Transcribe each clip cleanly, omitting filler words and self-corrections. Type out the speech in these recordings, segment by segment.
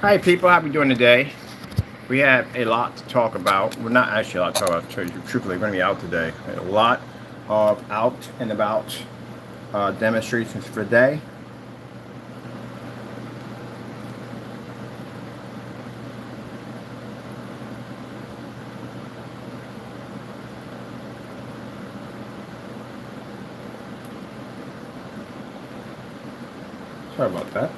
Hi people, how we doing today? We have a lot to talk about. Well, not actually a lot to talk about. Truthfully, we're going to be out today. A lot of out and about demonstrations for the day. Sorry about that.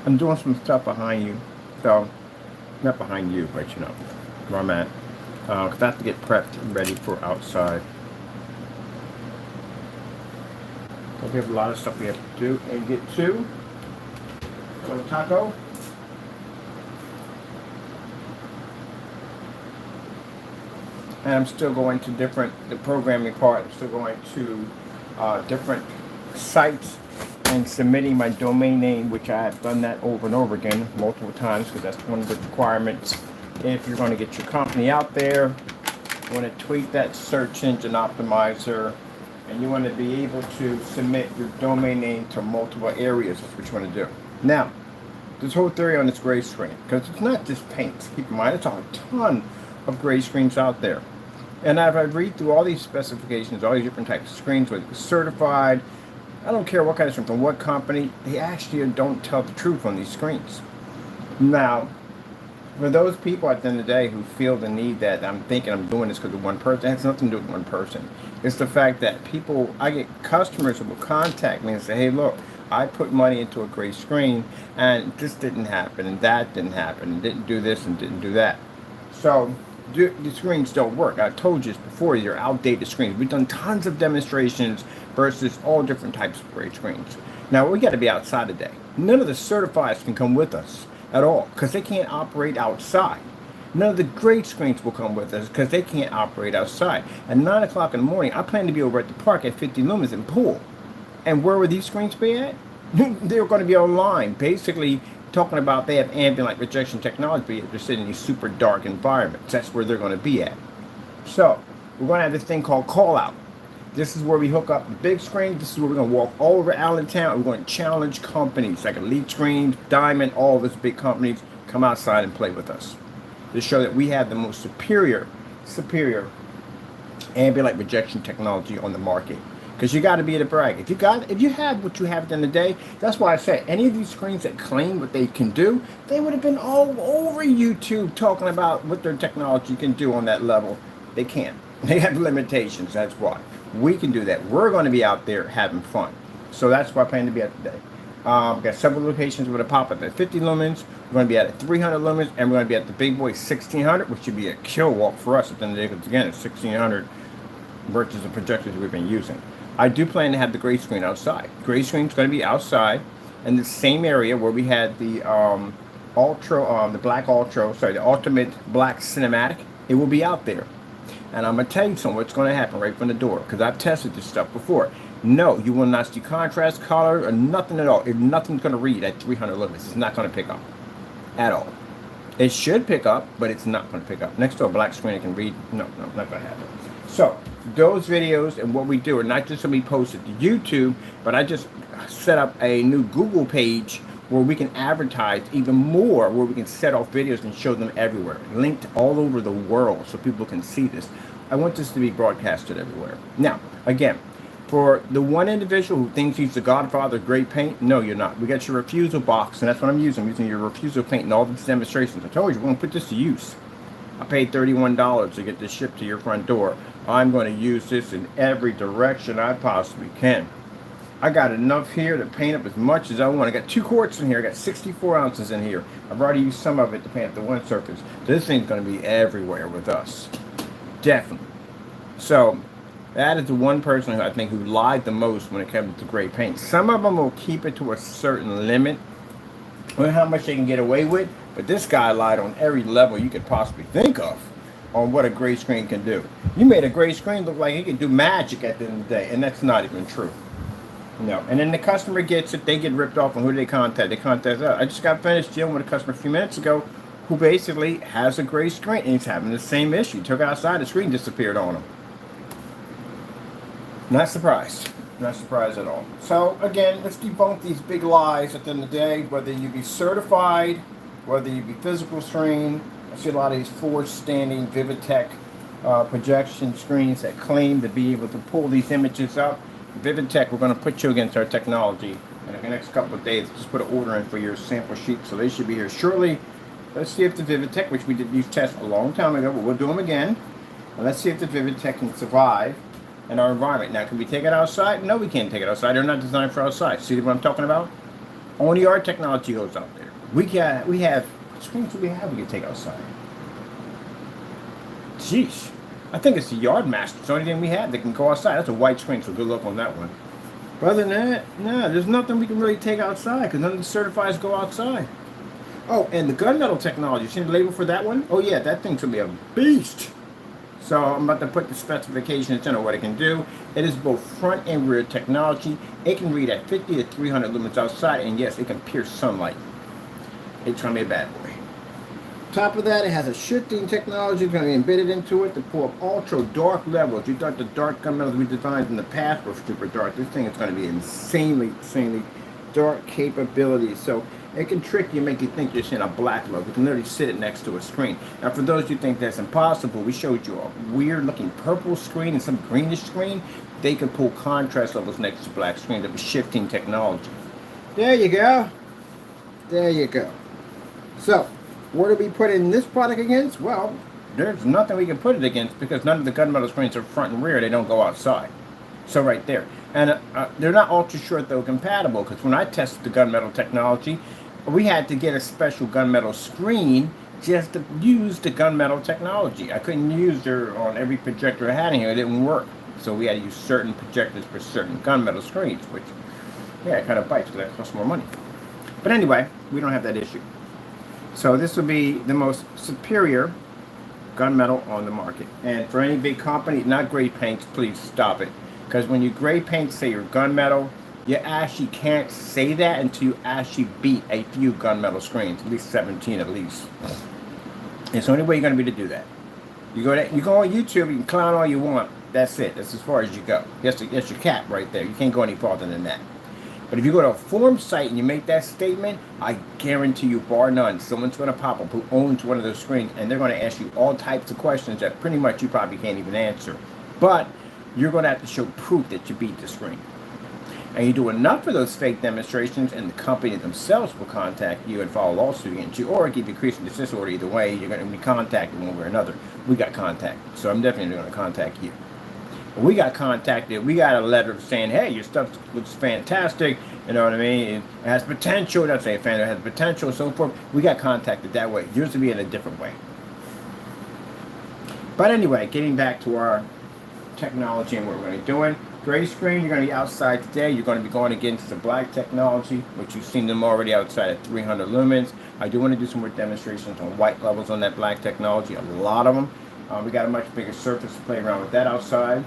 I'm doing some stuff behind you, so not behind you, but you know where I'm at. Because I have to get prepped and ready for outside. So we have a lot of stuff we have to do and get to. So taco. And I'm still going to the programming part. I'm still going to different sites and submitting my domain name, which I have done that over and over again multiple times because that's one of the requirements. If you're going to get your company out there, you want to tweak that search engine optimizer, and you want to be able to submit your domain name to multiple areas. That's what you want to do. Now, this whole theory on this gray screen, because it's not just paint. Keep in mind, it's a ton of gray screens out there. And if I read through all these specifications, all these different types of screens, whether it's certified, I don't care what kind of screen, from what company, they actually don't tell the truth on these screens. Now, for those people at the end of the day who feel the need that I'm thinking I'm doing this because of one person, it has nothing to do with one person. It's the fact that people, I get customers who will contact me and say, hey, look, I put money into a gray screen and this didn't happen and that didn't happen and didn't do this and didn't do that. So the screens don't work. I told you this before, they're outdated screens. We've done tons of demonstrations versus all different types of gray screens. Now, we got to be outside today. None of the certifieds can come with us at all because they can't operate outside. None of the gray screens will come with us because they can't operate outside. At 9 o'clock in the morning, I plan to be over at the park at 50 lumens and pool. And where would these screens be at? They're going to be online, basically talking about they have ambient light rejection technology, but they're sitting in these super dark environments. That's where they're going to be at. So we're going to have this thing called call out. This is where we hook up the big screen. This is where we're going to walk all over Allentown. We're going to challenge companies like Elite Screens, Diamond, all of those big companies. Come outside and play with us to show that we have the most superior ambient light rejection technology on the market. Because you got to be able to brag. If you have what you have at the end of the day, that's why I say any of these screens that claim what they can do, they would have been all over YouTube talking about what their technology can do on that level. They can't. They have limitations. That's why. We can do that. We're going to be out there having fun. So that's why I plan to be at today. We've got several locations with a pop-up at 50 lumens. We're going to be at 300 lumens, and we're going to be at the big boy 1600, which should be a kill walk for us at the end of the day. Because again, it's 1600 versus the projectors we've been using. I do plan to have the gray screen outside. Gray screen's going to be outside in the same area where we had the the ultimate black cinematic. It will be out there. And I'm going to tell you something, what's going to happen right from the door, because I've tested this stuff before. No, you will not see contrast, color, or nothing at all. Nothing's going to read at 300 lumens. It's not going to pick up at all. It should pick up, but it's not going to pick up. Next to a black screen, it can read. No, not going to happen. So those videos and what we do are not just going to be posted to YouTube, but I just set up a new Google page where we can advertise even more, where we can set off videos and show them everywhere, linked all over the world so people can see this. I want this to be broadcasted everywhere. Now, again, for the one individual who thinks he's the godfather of great paint, no, you're not. We got your refusal box, and that's what I'm using. I'm using your refusal paint in all these demonstrations. I told you, we're going to put this to use. I paid $31 to get this shipped to your front door. I'm going to use this in every direction I possibly can. I got enough here to paint up as much as I want. I got 2 quarts in here. I got 64 ounces in here. I've already used some of it to paint up the one surface. This thing's going to be everywhere with us. Definitely. So that is the one person who I think who lied the most when it comes to gray paint. Some of them will keep it to a certain limit on how much they can get away with. But this guy lied on every level you could possibly think of on what a gray screen can do. You made a gray screen look like it can do magic at the end of the day, and that's not even true. No. And then the customer gets it, they get ripped off, and who do they contact? They contact us. I just got finished dealing with a customer a few minutes ago who basically has a gray screen, and he's having the same issue. Took it outside, the screen disappeared on him. Not surprised. Not surprised at all. So again, let's debunk these big lies at the end of the day. Whether you be certified, whether you be physical screen, I see a lot of these forward-standing Vividtech projection screens that claim to be able to pull these images up. Vividtech, we're going to put you against our technology in the next couple of days. Just put an order in for your sample sheet, so they should be here shortly. Let's see if the Vividtech, which we did these tests a long time ago, but we'll do them again. And let's see if the Vividtech can survive in our environment. Now, can we take it outside? No, we can't take it outside. They're not designed for outside. See what I'm talking about? Only our technology goes out there. We have screens that we can take outside. Jeez. I think it's the Yard Master. It's the only thing we have that can go outside. That's a white screen, so good luck on that one. But other than that, no, there's nothing we can really take outside because none of the certifieds go outside. Oh, and the gunmetal technology. You seen the label for that one? Oh, yeah, that thing's going to be a beast. So I'm about to put the specifications in on what it can do. It is both front and rear technology. It can read at 50 to 300 lumens outside, and yes, it can pierce sunlight. It's going to be a bad boy. Top of that, it has a shifting technology going to be embedded into it to pull up ultra dark levels. You thought the dark gunmetals we designed in the past were super dark. This thing is going to be insanely dark capabilities. So it can trick you, make you think you're seeing a black level. You can literally sit it next to a screen. Now, for those who think that's impossible, we showed you a weird-looking purple screen and some greenish screen. They can pull contrast levels next to black screens with shifting technology. There you go. There you go. So, what do we put in this product against? Well, there's nothing we can put it against because none of the gunmetal screens are front and rear. They don't go outside. So right there. And they're not ultra short though compatible because when I tested the gunmetal technology, we had to get a special gunmetal screen just to use the gunmetal technology. I couldn't use it on every projector I had in here. It didn't work. So we had to use certain projectors for certain gunmetal screens, which, yeah, it kind of bites because that costs more money. But anyway, we don't have that issue. So this will be the most superior gunmetal on the market. And for any big company, not gray paints, please stop it. Because when you gray paint, say you're gunmetal, you actually can't say that until you actually beat a few gunmetal screens, at least 17 at least. It's the only way you're going to be to do that. You go on YouTube, you can clown all you want. That's it. That's as far as you go. That's your cap right there. You can't go any farther than that. But if you go to a forum site and you make that statement, I guarantee you, bar none, someone's going to pop up who owns one of those screens, and they're going to ask you all types of questions that pretty much you probably can't even answer. But you're going to have to show proof that you beat the screen. And you do enough of those fake demonstrations, and the company themselves will contact you and file a lawsuit against you, or give you cease and desist order. Either way, you're going to be contacted one way or another. We got contacted, so I'm definitely going to contact you. We got contacted. We got a letter saying, hey, your stuff looks fantastic. You know what I mean? It has potential. That's a fan. It has potential and so forth. We got contacted that way. Yours will be in a different way. But anyway, getting back to our technology and what we're going to be doing. Gray screen, you're going to be outside today. You're going to be going against the black technology, which you've seen them already outside at 300 lumens. I do want to do some more demonstrations on white levels on that black technology. A lot of them. We got a much bigger surface to play around with that outside.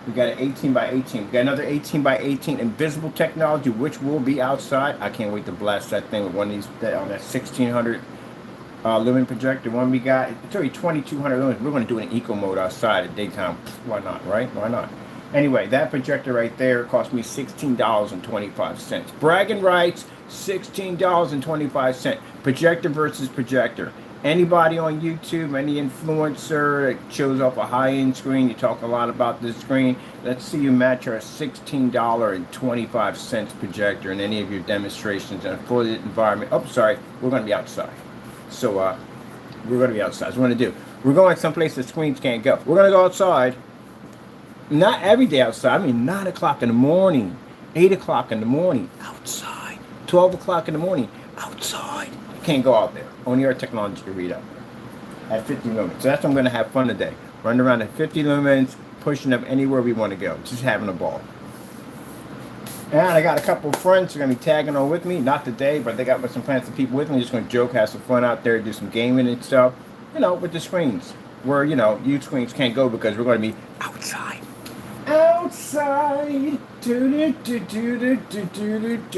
We got an 18 by 18. We got another 18 by 18 invisible technology, which will be outside. I can't wait to blast that thing with one of these on that 1600 lumen projector. One we got, it's already 2200 lumens. We're going to do it in eco mode outside at daytime. Why not, right? Why not? Anyway, that projector right there cost me $16.25. Bragging rights, $16.25. Projector versus projector. Anybody on YouTube, any influencer that shows off a high-end screen, you talk a lot about this screen, let's see you match our $16.25 projector in any of your demonstrations in a fully lit environment. Oh, sorry, we're going to be outside. So, we're going to be outside. That's what we're going to do. We're going someplace the screens can't go. We're going to go outside. Not every day outside. I mean, 9 o'clock in the morning, 8 o'clock in the morning, outside. 12 o'clock in the morning, outside. Can't go out there. Only our technology can read up at 50 lumens. So that's what I'm going to have fun today. Run around at 50 lumens, pushing up anywhere we want to go. Just having a ball. And I got a couple of friends who are going to be tagging on with me. Not today, but they got some plans to people with me. Just going to joke, have some fun out there, do some gaming and stuff. You know, with the screens. Where, you know, you screens can't go because we're going to be outside. Outside. Do you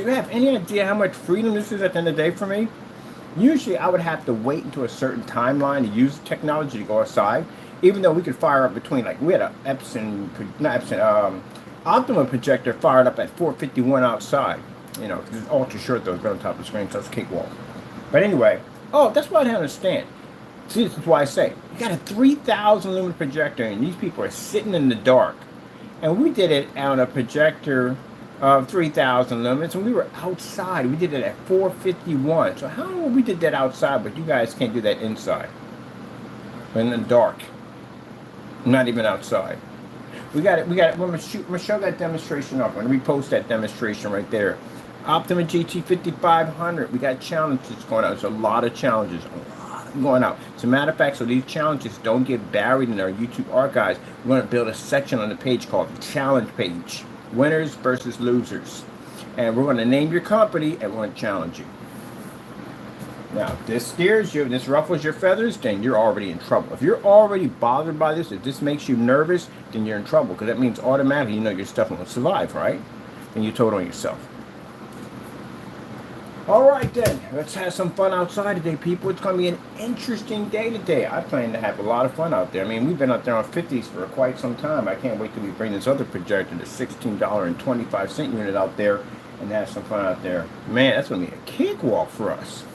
have any idea how much freedom this is at the end of the day for me? Usually I would have to wait until a certain timeline to use the technology to go outside, even though we could fire up between, like we had a Optima projector fired up at 451 outside. You know, 'cause it's ultra short though, it's right on top of the screen, so it's cakewalk. But anyway, oh, that's what I don't understand. See, this is why I say, you got a 3,000 lumen projector and these people are sitting in the dark. And we did it on a projector of 3,000 lumens and we were outside. We did it at 451. So how we did that outside, but you guys can't do that inside. In the dark. Not even outside. We got it. I'm gonna show that demonstration up. I'm gonna repost that demonstration right there. Optima GT 5500. We got challenges going out. There's a lot of challenges going out. As a matter of fact, so these challenges don't get buried in our YouTube archives, we're going to build a section on the page called the challenge page. Winners versus losers. And we're going to name your company and we're going to challenge you. Now, if this scares you, if this ruffles your feathers, then you're already in trouble. If you're already bothered by this, if this makes you nervous, then you're in trouble. Because that means automatically you know your stuff won't survive, right? And you told on yourself. All right then, let's have some fun outside today, people. It's going to be an interesting day today. I plan to have a lot of fun out there. I mean, we've been out there on 50s for quite some time. I can't wait till we bring this other projector, the $16.25 unit out there and have some fun out there. Man, that's going to be a cakewalk for us.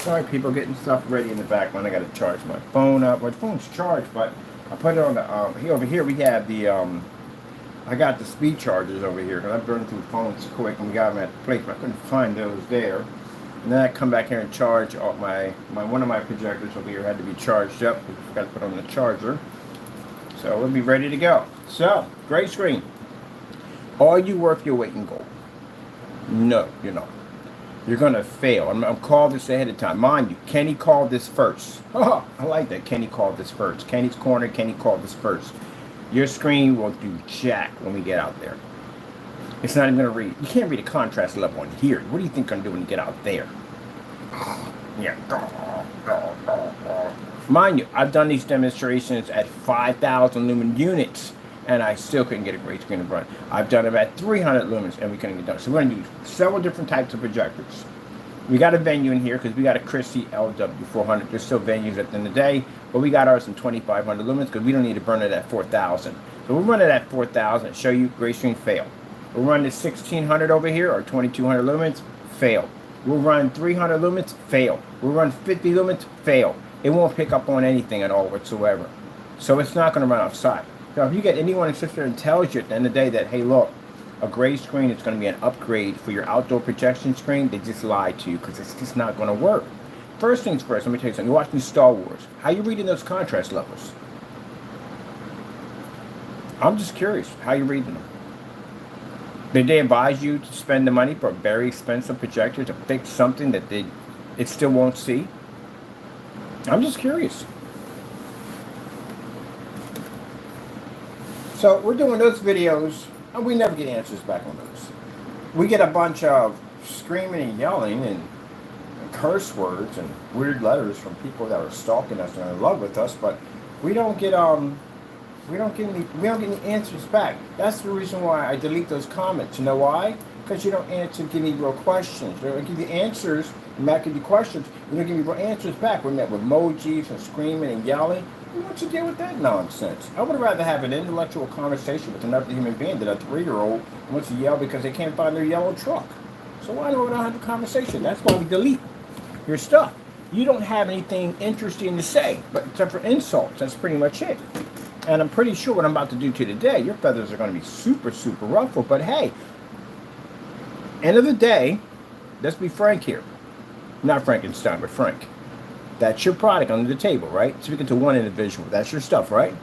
Sorry, people, getting stuff ready in the background. I got to charge my phone up. My phone's charged, but I put it on the over here. We have the I got the speed chargers over here because I'm burning through phones quick, and we got them at the place. But I couldn't find those there. And then I come back here and charge off my one of my projectors over here had to be charged up. We forgot to put on the charger, so we'll be ready to go. So, great screen. Are you worth your weight in gold? No, you're not. You're going to fail. I'm called this ahead of time. Mind you, Kenny called this first. Oh, I like that. Kenny called this first. Kenny's corner, Kenny called this first. Your screen will do jack when we get out there. It's not even going to read. You can't read a contrast level on here. What do you think I'm going to do when you get out there? Yeah. Mind you, I've done these demonstrations at 5,000 lumen units. And I still couldn't get a great screen to run. I've done it at 300 lumens and we couldn't get done. So we're going to do several different types of projectors. We got a venue in here because we got a Christie LW400. There's still venues at the end of the day, but we got ours in 2,500 lumens because we don't need to burn it at 4,000. So we'll run it at 4,000 and show you gray screen fail. We'll run the 1,600 over here or 2,200 lumens, fail. We'll run 300 lumens, fail. We'll run 50 lumens, fail. It won't pick up on anything at all whatsoever. So it's not going to run outside. Now, if you get anyone who sits there and tells you at the end of the day that, hey, look, a gray screen is going to be an upgrade for your outdoor projection screen, they just lied to you because it's just not going to work. First things first, let me tell you something. You're watching Star Wars. How are you reading those contrast levels? I'm just curious. How are you reading them? Did they advise you to spend the money for a very expensive projector to fix something that it still won't see? I'm just curious. So we're doing those videos, and we never get answers back on those. We get a bunch of screaming and yelling and curse words and weird letters from people that are stalking us and in love with us, but we don't get any answers back. That's the reason why I delete those comments. You know why? Because you don't give me real questions. They don't give you answers, and back give you questions. You don't give me real answers back. We're met with emojis and screaming and yelling. Who wants to deal with that nonsense? I would rather have an intellectual conversation with another human being than a 3-year-old who wants to yell because they can't find their yellow truck. So why don't we have a conversation? That's why we delete your stuff. You don't have anything interesting to say, but except for insults. That's pretty much it. And I'm pretty sure what I'm about to do to you today, your feathers are going to be super, super ruffled. But hey, end of the day, let's be frank here. Not Frankenstein, but Frank. That's your product under the table, right? Speaking to one individual. That's your stuff, right?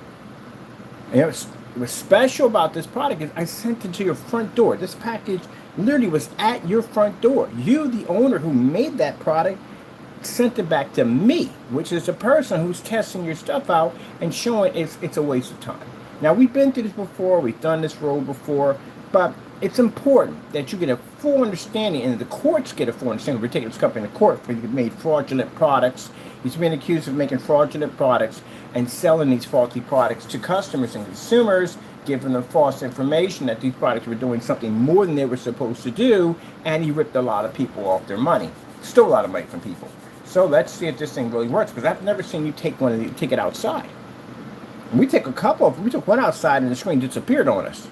And what's special about this product is I sent it to your front door. This package literally was at your front door. You, the owner who made that product, sent it back to me, which is the person who's testing your stuff out and showing it's a waste of time. Now, we've been through this before. We've done this road before. But it's important that you get a full understanding, and the courts get a full understanding. We're taking this company to court for you've made fraudulent products. He's been accused of making fraudulent products and selling these faulty products to customers and consumers giving them false information that these products were doing something more than they were supposed to do, and he ripped a lot of people off their money. Stole a lot of money from people. So let's see if this thing really works, because I've never seen you take one of these, take it outside. We took a couple of them. We took one outside and the screen disappeared on us.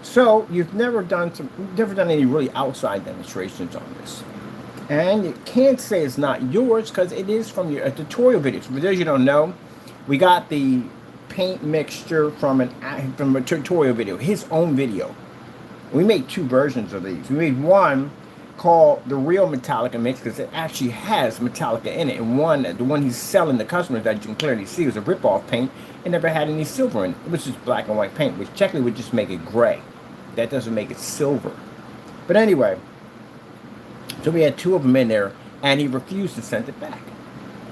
So you've never done any really outside demonstrations on this. And you can't say it's not yours because it is from your tutorial videos. For those you don't know, we got the paint mixture from a tutorial video, his own video. We made 2 versions of these. We made one called the real Metallica mix because it actually has Metallica in it, and the one he's selling the customers that you can clearly see was a rip-off paint. It never had any silver in it. It was just black and white paint, which technically would just make it gray. That doesn't make it silver. But anyway, so we had 2 of them in there, and he refused to send it back.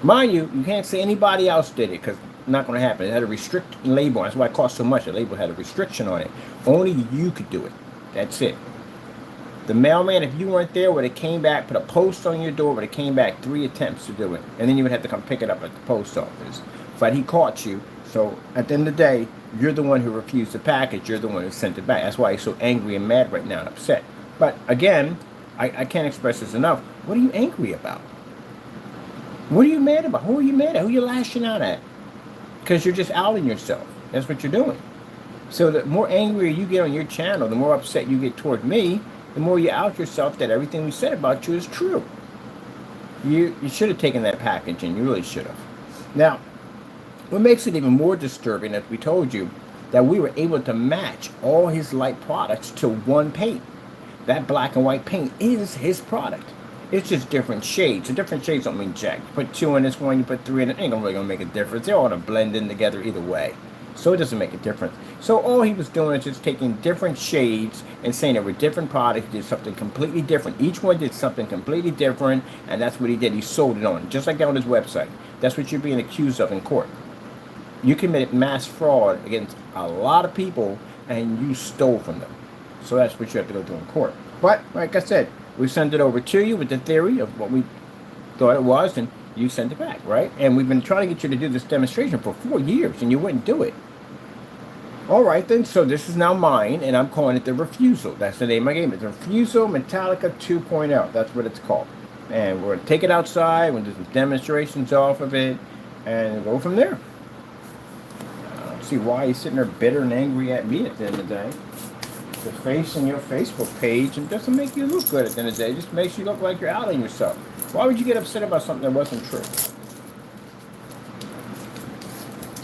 Mind you, you can't say anybody else did it because it's not going to happen. It had a restrict label. That's why it cost so much. The label had a restriction on it. Only you could do it. That's it. The mailman, if you weren't there, would have came back, put a post on your door, would have came back 3 attempts to do it. And then you would have to come pick it up at the post office. But he caught you. So at the end of the day, you're the one who refused the package. You're the one who sent it back. That's why he's so angry and mad right now and upset. But again, I can't express this enough. What are you angry about? What are you mad about? Who are you mad at? Who are you lashing out at? Because you're just outing yourself. That's what you're doing. So the more angry you get on your channel, the more upset you get toward me, the more you out yourself that everything we said about you is true. You should have taken that package, and you really should have. Now, what makes it even more disturbing, as we told you, that we were able to match all his light products to one paint. That black and white paint is his product. It's just different shades. The different shades don't mean jack. You put 2 in this one, you put 3 in it, ain't really gonna make a difference. They're all gonna blend in together either way. So it doesn't make a difference. So all he was doing is just taking different shades and saying they were different products, he did something completely different. Each one did something completely different, and that's what he did. He sold it on, just like that on his website. That's what you're being accused of in court. You committed mass fraud against a lot of people, and you stole from them. So that's what you have to go through in court. But, like I said, we sent it over to you with the theory of what we thought it was, and you sent it back, right? And we've been trying to get you to do this demonstration for 4 years, and you wouldn't do it. All right, then, so this is now mine, and I'm calling it the Refusal. That's the name I gave it. The Refusal Metallica 2.0. That's what it's called. And we're going to take it outside, we'll do some demonstrations off of it, and go from there. I don't see why he's sitting there bitter and angry at me at the end of the day. The face on your Facebook page, and doesn't make you look good at the end of the day. It just makes you look like you're outing yourself. Why would you get upset about something that wasn't true?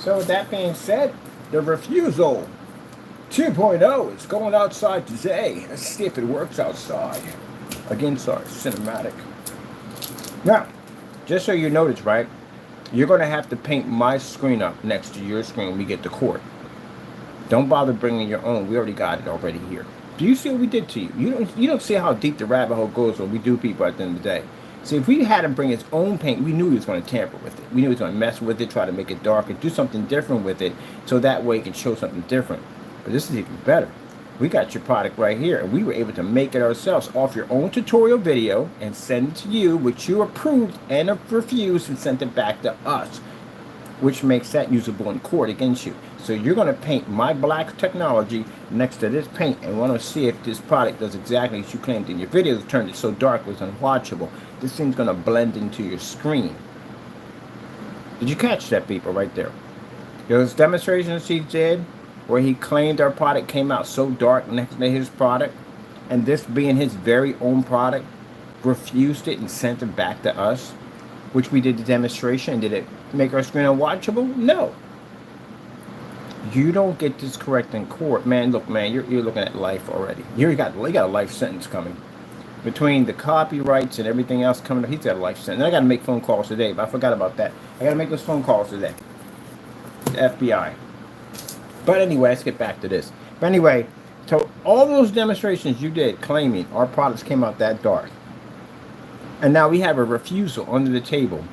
So with that being said, the Refusal 2.0 is going outside today. Let's see if it works outside. Again, sorry, cinematic. Now, just so you notice, right, you're going to have to paint my screen up next to your screen when we get to court. Don't bother bringing your own. We already got it already here. Do you see what we did to you? You don't see how deep the rabbit hole goes when we do people at the end of the day. See, if we had him bring his own paint, we knew he was going to tamper with it. We knew he was going to mess with it, try to make it darker, do something different with it, so that way it can show something different. But this is even better. We got your product right here, and we were able to make it ourselves off your own tutorial video and send it to you, which you approved and refused and sent it back to us, which makes that usable in court against you. So you're going to paint my black technology next to this paint and want to see if this product does exactly as you claimed in your video. It turned it so dark it was unwatchable. This thing's going to blend into your screen. Did you catch that, people, right there? Those demonstrations he did where he claimed our product came out so dark next to his product, and this being his very own product, refused it and sent it back to us, which we did the demonstration. Did it make our screen unwatchable? No. You don't get this correct in court, man. Look, man, you're looking at life already. You got a life sentence coming. Between the copyrights and everything else coming up, he's got a life sentence. And I got to make phone calls today, but I forgot about that. I got to make those phone calls today. The FBI. But anyway, let's get back to this. But anyway, so all those demonstrations you did claiming our products came out that dark, and now we have a refusal under the table.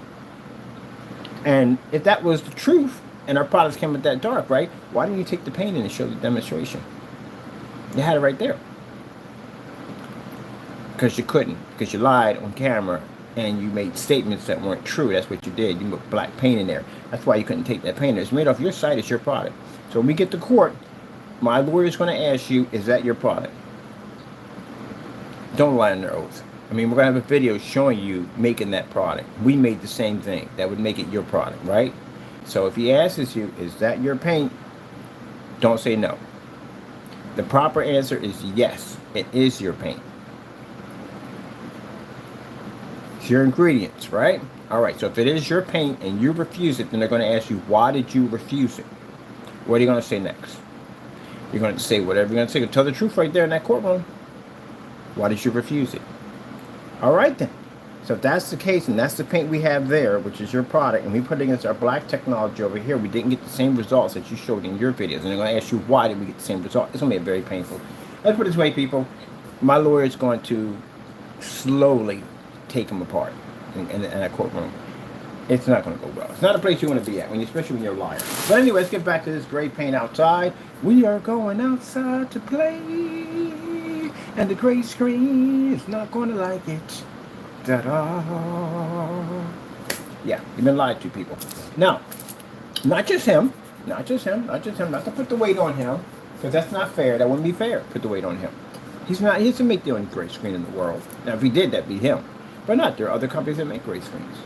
And if that was the truth, and our products came out that dark, right? Why didn't you take the paint in and show the demonstration? You had it right there. Because you couldn't. Because you lied on camera and you made statements that weren't true. That's what you did. You put black paint in there. That's why you couldn't take that paint. It's made off your site. It's your product. So when we get to court, My lawyer is going to ask you, is that your product? Don't lie on their oath. I mean, we're going to have a video showing you making that product. We made the same thing. That would make it your product, right? So if he asks you, is that your paint? Don't say no. The proper answer is yes, it is your paint. It's your ingredients, right? All right, so if it is your paint and you refuse it, then they're going to ask you, why did you refuse it? What are you going to say next? You're going to say whatever you're going to say. Tell the truth right there in that courtroom. Why did you refuse it? All right, then. So if that's the case, and that's the paint we have there, which is your product, and we put it against our black technology over here, we didn't get the same results that you showed in your videos. And they're going to ask you, why did we get the same result? It's going to be very painful. Let's put it this way, people. My lawyer is going to slowly take them apart in a courtroom. It's not going to go well. It's not a place you want to be at, especially when you're a liar. But anyway, let's get back to this gray paint outside. We are going outside to play, and the gray screen is not going to like it. Ta-da. Yeah, you've been lied to, people. Now, not just him, not to put the weight on him, because that's not fair. That wouldn't be fair, put the weight on him. He doesn't make the only gray screen in the world. Now, if he did, that'd be him. But not. There are other companies that make gray screens.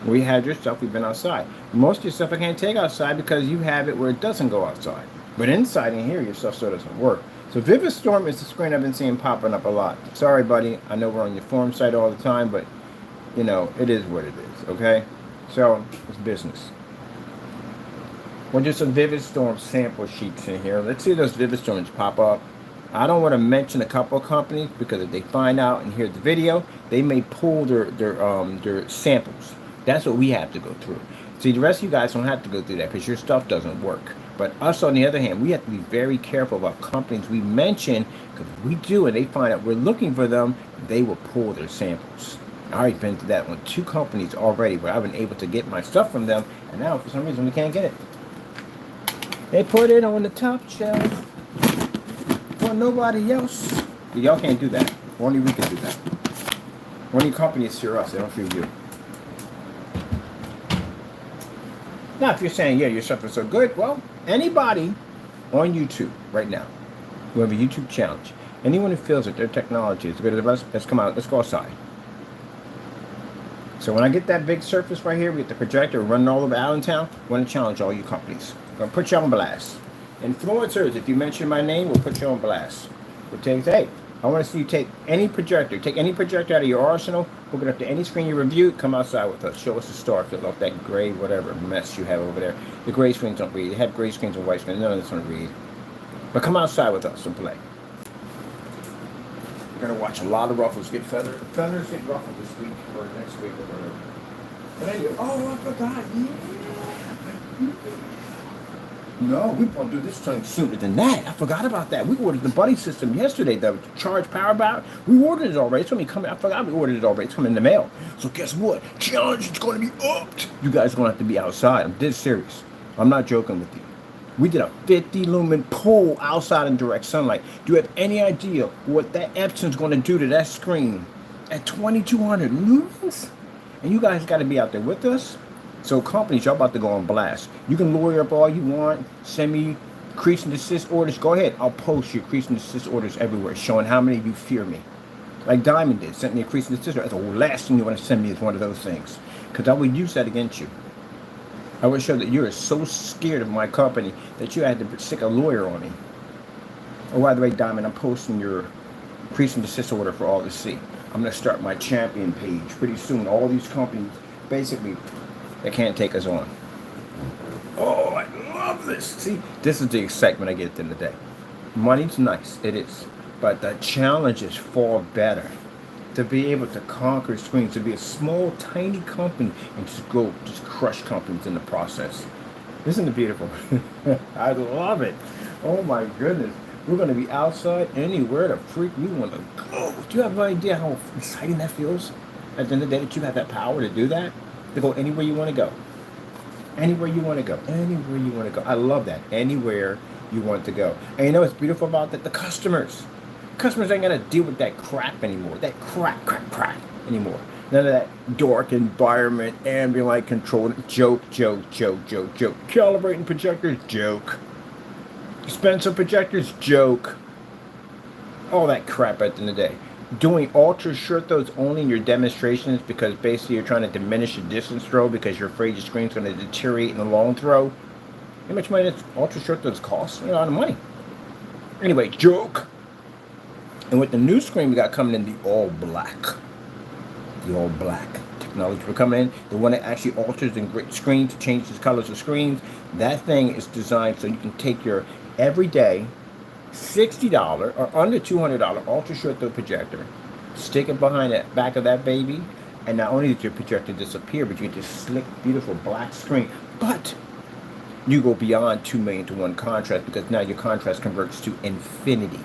We had your stuff, we've been outside. Most of your stuff I can't take outside because you have it where it doesn't go outside. But inside in here, your stuff still doesn't work. So Vivid Storm is the screen I've been seeing popping up a lot. Sorry, buddy. I know we're on your forum site all the time, but, it is what it is, okay? So, it's business. We'll do some Vivid Storm sample sheets in here. Let's see those Vivid Storms pop up. I don't want to mention a couple of companies because if they find out and hear the video, they may pull their samples. That's what we have to go through. See, the rest of you guys don't have to go through that because your stuff doesn't work. But us, on the other hand, we have to be very careful about companies we mention, because if we do and they find out we're looking for them, they will pull their samples. I already been through that on 2 companies already where I've been able to get my stuff from them, and now for some reason we can't get it. They put it on the top shelf for nobody else. Y'all can't do that. Only we can do that. Only companies fear us, they don't fear you. Now, if you're saying, yeah, your stuff is so good, well, anybody on YouTube right now who have a YouTube challenge, anyone who feels that their technology is as good as us, let's come out, let's go outside. So when I get that big surface right here, we get the projector running all over Allentown, I want to challenge all you companies. I'm going to put you on blast. Influencers, if you mention my name, we'll put you on blast. We'll tell you, hey, I want to see you take any projector out of your arsenal, hook it up to any screen you review, come outside with us. Show us the star, fill off that gray whatever mess you have over there. The gray screens don't read. They have gray screens and white screens. None of this don't read. But come outside with us and play. We're going to watch a lot of ruffles get feathers get ruffled this week or next week or whatever. But anyway, I forgot. Yeah. No, we're going to do this thing sooner than that. I forgot about that. We ordered the buddy system yesterday, the charge power bar. We ordered it already. It's going to be coming. I forgot we ordered it already. It's coming in the mail. So guess what? Challenge is going to be upped. You guys are going to have to be outside. I'm dead serious. I'm not joking with you. We did a 50 lumen pole outside in direct sunlight. Do you have any idea what that Epson's going to do to that screen at 2200 lumens? And you guys got to be out there with us. So companies, y'all about to go on blast. You can lawyer up all you want. Send me cease and desist orders. Go ahead. I'll post your cease and desist orders everywhere, showing how many of you fear me. Like Diamond did. Sent me a cease and desist order. That's the last thing you want to send me is one of those things. Because I would use that against you. I would show that you're so scared of my company that you had to stick a lawyer on me. Oh, by the way, Diamond, I'm posting your cease and desist order for all to see. I'm going to start my champion page pretty soon. All these companies, basically, they can't take us on. Oh, I love this. See, this is the excitement I get at the end of the day. Money's nice, it is. But the challenge is far better. To be able to conquer screens, to be a small, tiny company and just crush companies in the process. Isn't it beautiful? I love it. Oh my goodness. We're going to be outside anywhere the freak we want to go. Do you have no idea how exciting that feels? At the end of the day, that you have that power to do that? To go anywhere you want to go. Anywhere you want to go. Anywhere you want to go. I love that. Anywhere you want to go. And you know what's beautiful about that? The customers. Customers ain't got to deal with that crap anymore. That crap anymore. None of that dark environment, ambient light control. Joke. Calibrating projectors, joke. Expensive projectors, joke. All that crap at the end of the day. Doing ultra short throws only in your demonstrations because basically you're trying to diminish the distance throw because you're afraid your screen's going to deteriorate in the long throw. How much money does ultra short throws cost? A lot of money. Anyway, joke. And with the new screen we got coming in, the all black. The all black technology we're coming in. The one that actually alters the screen to change the colors of screens. That thing is designed so you can take your everyday $60 or under $200 ultra short throw projector, stick it behind the back of that baby, and not only does your projector disappear, but you get this slick, beautiful black screen. But you go beyond 2 million to 1 contrast because now your contrast converts to infinity.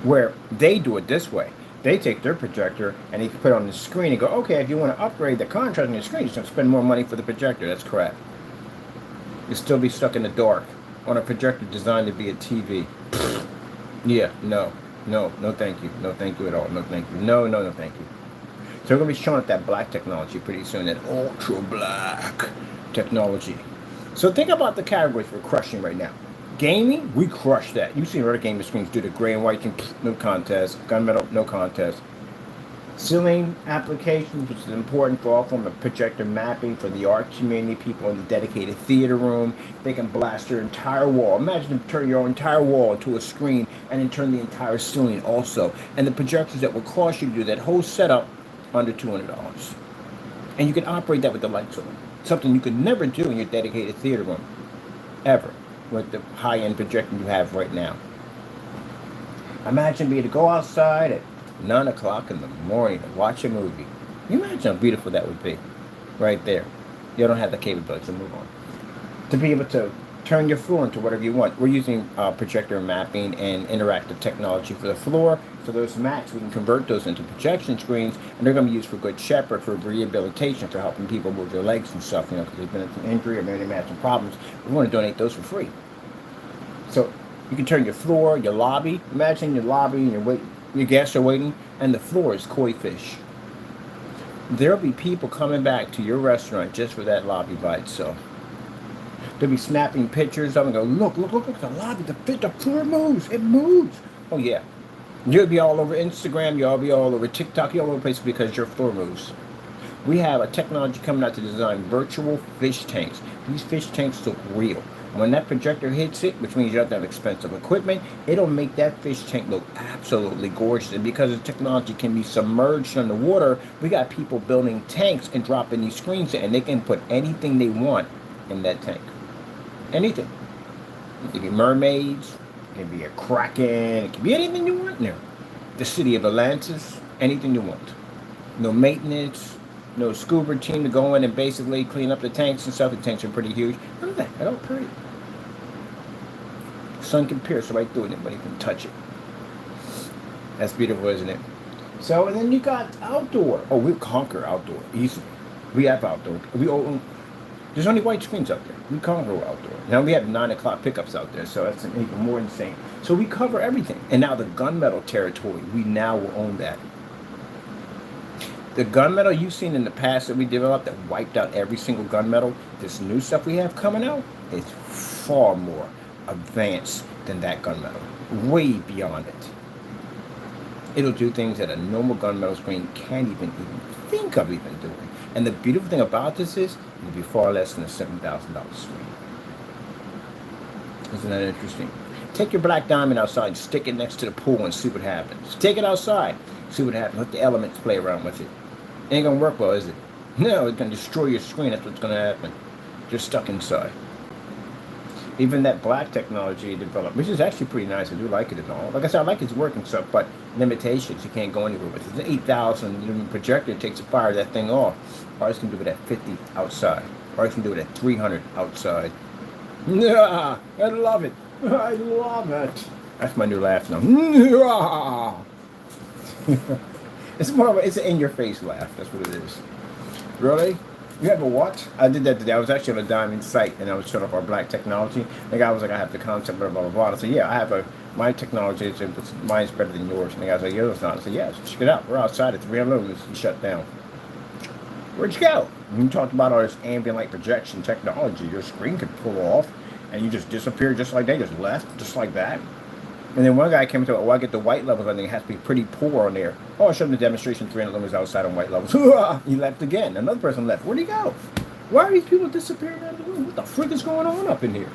Where they do it this way. They take their projector and they put it on the screen and go, okay, if you want to upgrade the contrast on your screen, you're going to spend more money for the projector. That's crap. You'll still be stuck in the dark on a projector designed to be a TV. Yeah, no, thank you. No, thank you at all. No, thank you. No, thank you. So we're going to be showing up that black technology pretty soon, that ultra black technology. So think about the categories we're crushing right now. Gaming, we crush that. You've seen other gaming screens do the gray and white thing, no contest. Gunmetal, no contest. Ceiling applications, which is important for all form of projector mapping for the art community, people in the dedicated theater room. They can blast your entire wall. Imagine them turn your entire wall into a screen and then turn the entire ceiling also. And the projectors that will cost you to do that whole setup under $200. And you can operate that with the lights on. Something you could never do in your dedicated theater room. Ever. With the high-end projector you have right now. Imagine being able to go outside at 9 o'clock in the morning to watch a movie. Can you imagine how beautiful that would be? Right there. You don't have the capability to move on. To be able to turn your floor into whatever you want. We're using projector mapping and interactive technology for the floor. So those mats, we can convert those into projection screens, and they're going to be used for Good Shepherd, for rehabilitation, for helping people move their legs and stuff, because they've been in some injury or maybe they've had some problems. We want to donate those for free. So you can turn your floor, your lobby. Imagine your lobby and your guests are waiting, and the floor is koi fish. There'll be people coming back to your restaurant just for that lobby by itself. They'll be snapping pictures of it and go, look, the lobby, the floor moves, it moves. Oh yeah. You'll be all over Instagram, you'll be all over TikTok, you'll all over the place because your floor moves. We have a technology coming out to design virtual fish tanks. These fish tanks look real. When that projector hits it, which means you have to have expensive equipment, it'll make that fish tank look absolutely gorgeous. And because the technology can be submerged underwater, we got people building tanks and dropping these screens in, and they can put anything they want in that tank. Anything. It could be mermaids, it could be a kraken, it could be anything you want in there. The city of Atlantis, anything you want. No maintenance, no scuba team to go in and basically clean up the tanks and stuff. The tanks are pretty huge. None of that. I don't pretty. Sun can pierce right through it, nobody can touch it. That's beautiful, isn't it? So, and then you got outdoor. Oh, we'll conquer outdoor easily. We have outdoor. There's only white screens out there. We conquer outdoor. Now we have 9 o'clock pickups out there, so that's even more insane. So we cover everything. And now the gunmetal territory, we now will own that. The gunmetal you've seen in the past that we developed that wiped out every single gunmetal, this new stuff we have coming out is far more advanced than that gunmetal. Way beyond it. It'll do things that a normal gunmetal screen can't even think of even doing. And the beautiful thing about this is it'll be far less than a $7,000 screen. Isn't that interesting? Take your black diamond outside and stick it next to the pool and see what happens. Take it outside, see what happens. Let the elements play around with it. Ain't gonna work well, is it? No, it's gonna destroy your screen. That's what's gonna happen. You're stuck inside. Even that black technology developed, which is actually pretty nice. I do like it and all. Like I said, I like its work and stuff, but limitations. You can't go anywhere with it. It's an 8,000 lumen projector. It takes to fire that thing off. Or it's gonna do it at 50 outside. Or it's gonna do it at 300 outside. Yeah, I love it. I love it. That's my new laugh now. It's more of it's an in-your-face laugh. That's what it is. Really? You have a what? I did that today. I was actually on a diamond site, and I was showing off our black technology. The guy was like, I have the concept, blah, blah, blah, blah. I said, yeah, I have my technology. Mine's better than yours. And the guy was like, yours not. I said, yeah, check it out. We're outside at 3 a.m. It's shut down. Where'd you go? And you talked about all this ambient light projection technology. Your screen could pull off And you just disappeared just like they just left, just like that. And then one guy came and said, oh, I get the white levels. I think it has to be pretty poor on there. Oh, I showed him the demonstration, 300 lumens outside on white levels. He left again. Another person left. Where'd he go? Why are these people disappearing out of the room? What the frick is going on up in here?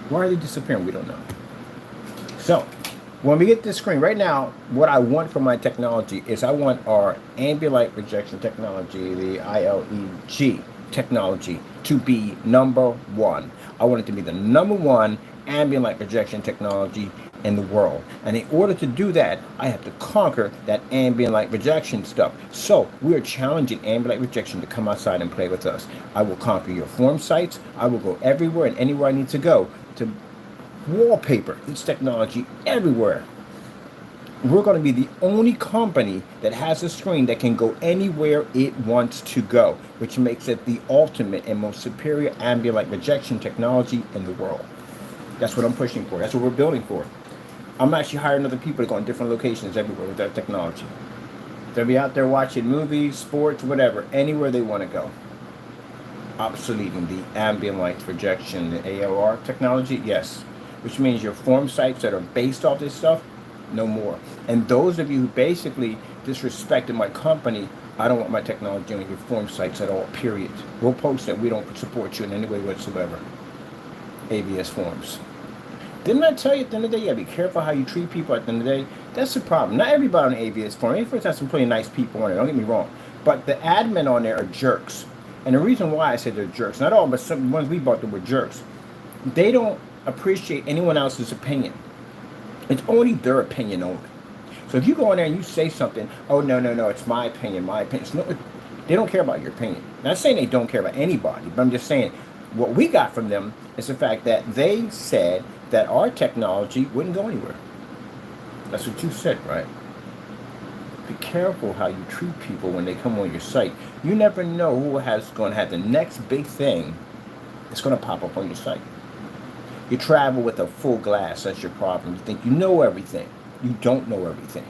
Why are they disappearing? We don't know. So, when we get this screen, right now, what I want from my technology is I want our ambient light projection technology, the ILEG technology, to be number one. I want it to be the number one ambient light projection technology in the world. And in order to do that, I have to conquer that ambient light projection stuff. So we are challenging ambient light projection to come outside and play with us. I will conquer your form sites. I will go everywhere and anywhere I need to go to wallpaper this technology everywhere. We're going to be the only company that has a screen that can go anywhere it wants to go, which makes it the ultimate and most superior ambient light projection technology in the world. That's what I'm pushing for. That's what we're building for. I'm actually hiring other people to go in different locations everywhere with that technology. They'll be out there watching movies, sports, whatever, anywhere they want to go. Obsoleting the ambient light projection, the AOR technology, yes. Which means your form sites that are based off this stuff, no more. And those of you who basically disrespected my company, I don't want my technology on your form sites at all, period. We'll post that we don't support you in any way whatsoever. ABS forms. Didn't I tell you at the end of the day, you gotta be careful how you treat people at the end of the day? That's the problem. Not everybody on the ABS forum. ABS has some pretty nice people on it, don't get me wrong. But the admin on there are jerks. And the reason why I say they're jerks, not all, but some ones we bought that were jerks. They don't appreciate anyone else's opinion. It's only their opinion only. So if you go in there and you say something, oh, no, it's my opinion, my opinion. No, they don't care about your opinion. Not saying they don't care about anybody, but I'm just saying what we got from them is the fact that they said that our technology wouldn't go anywhere. That's what you said, right? Be careful how you treat people when they come on your site. You never know who has going to have the next big thing that's going to pop up on your site. You travel with a full glass, that's your problem. You think you know everything. You don't know everything.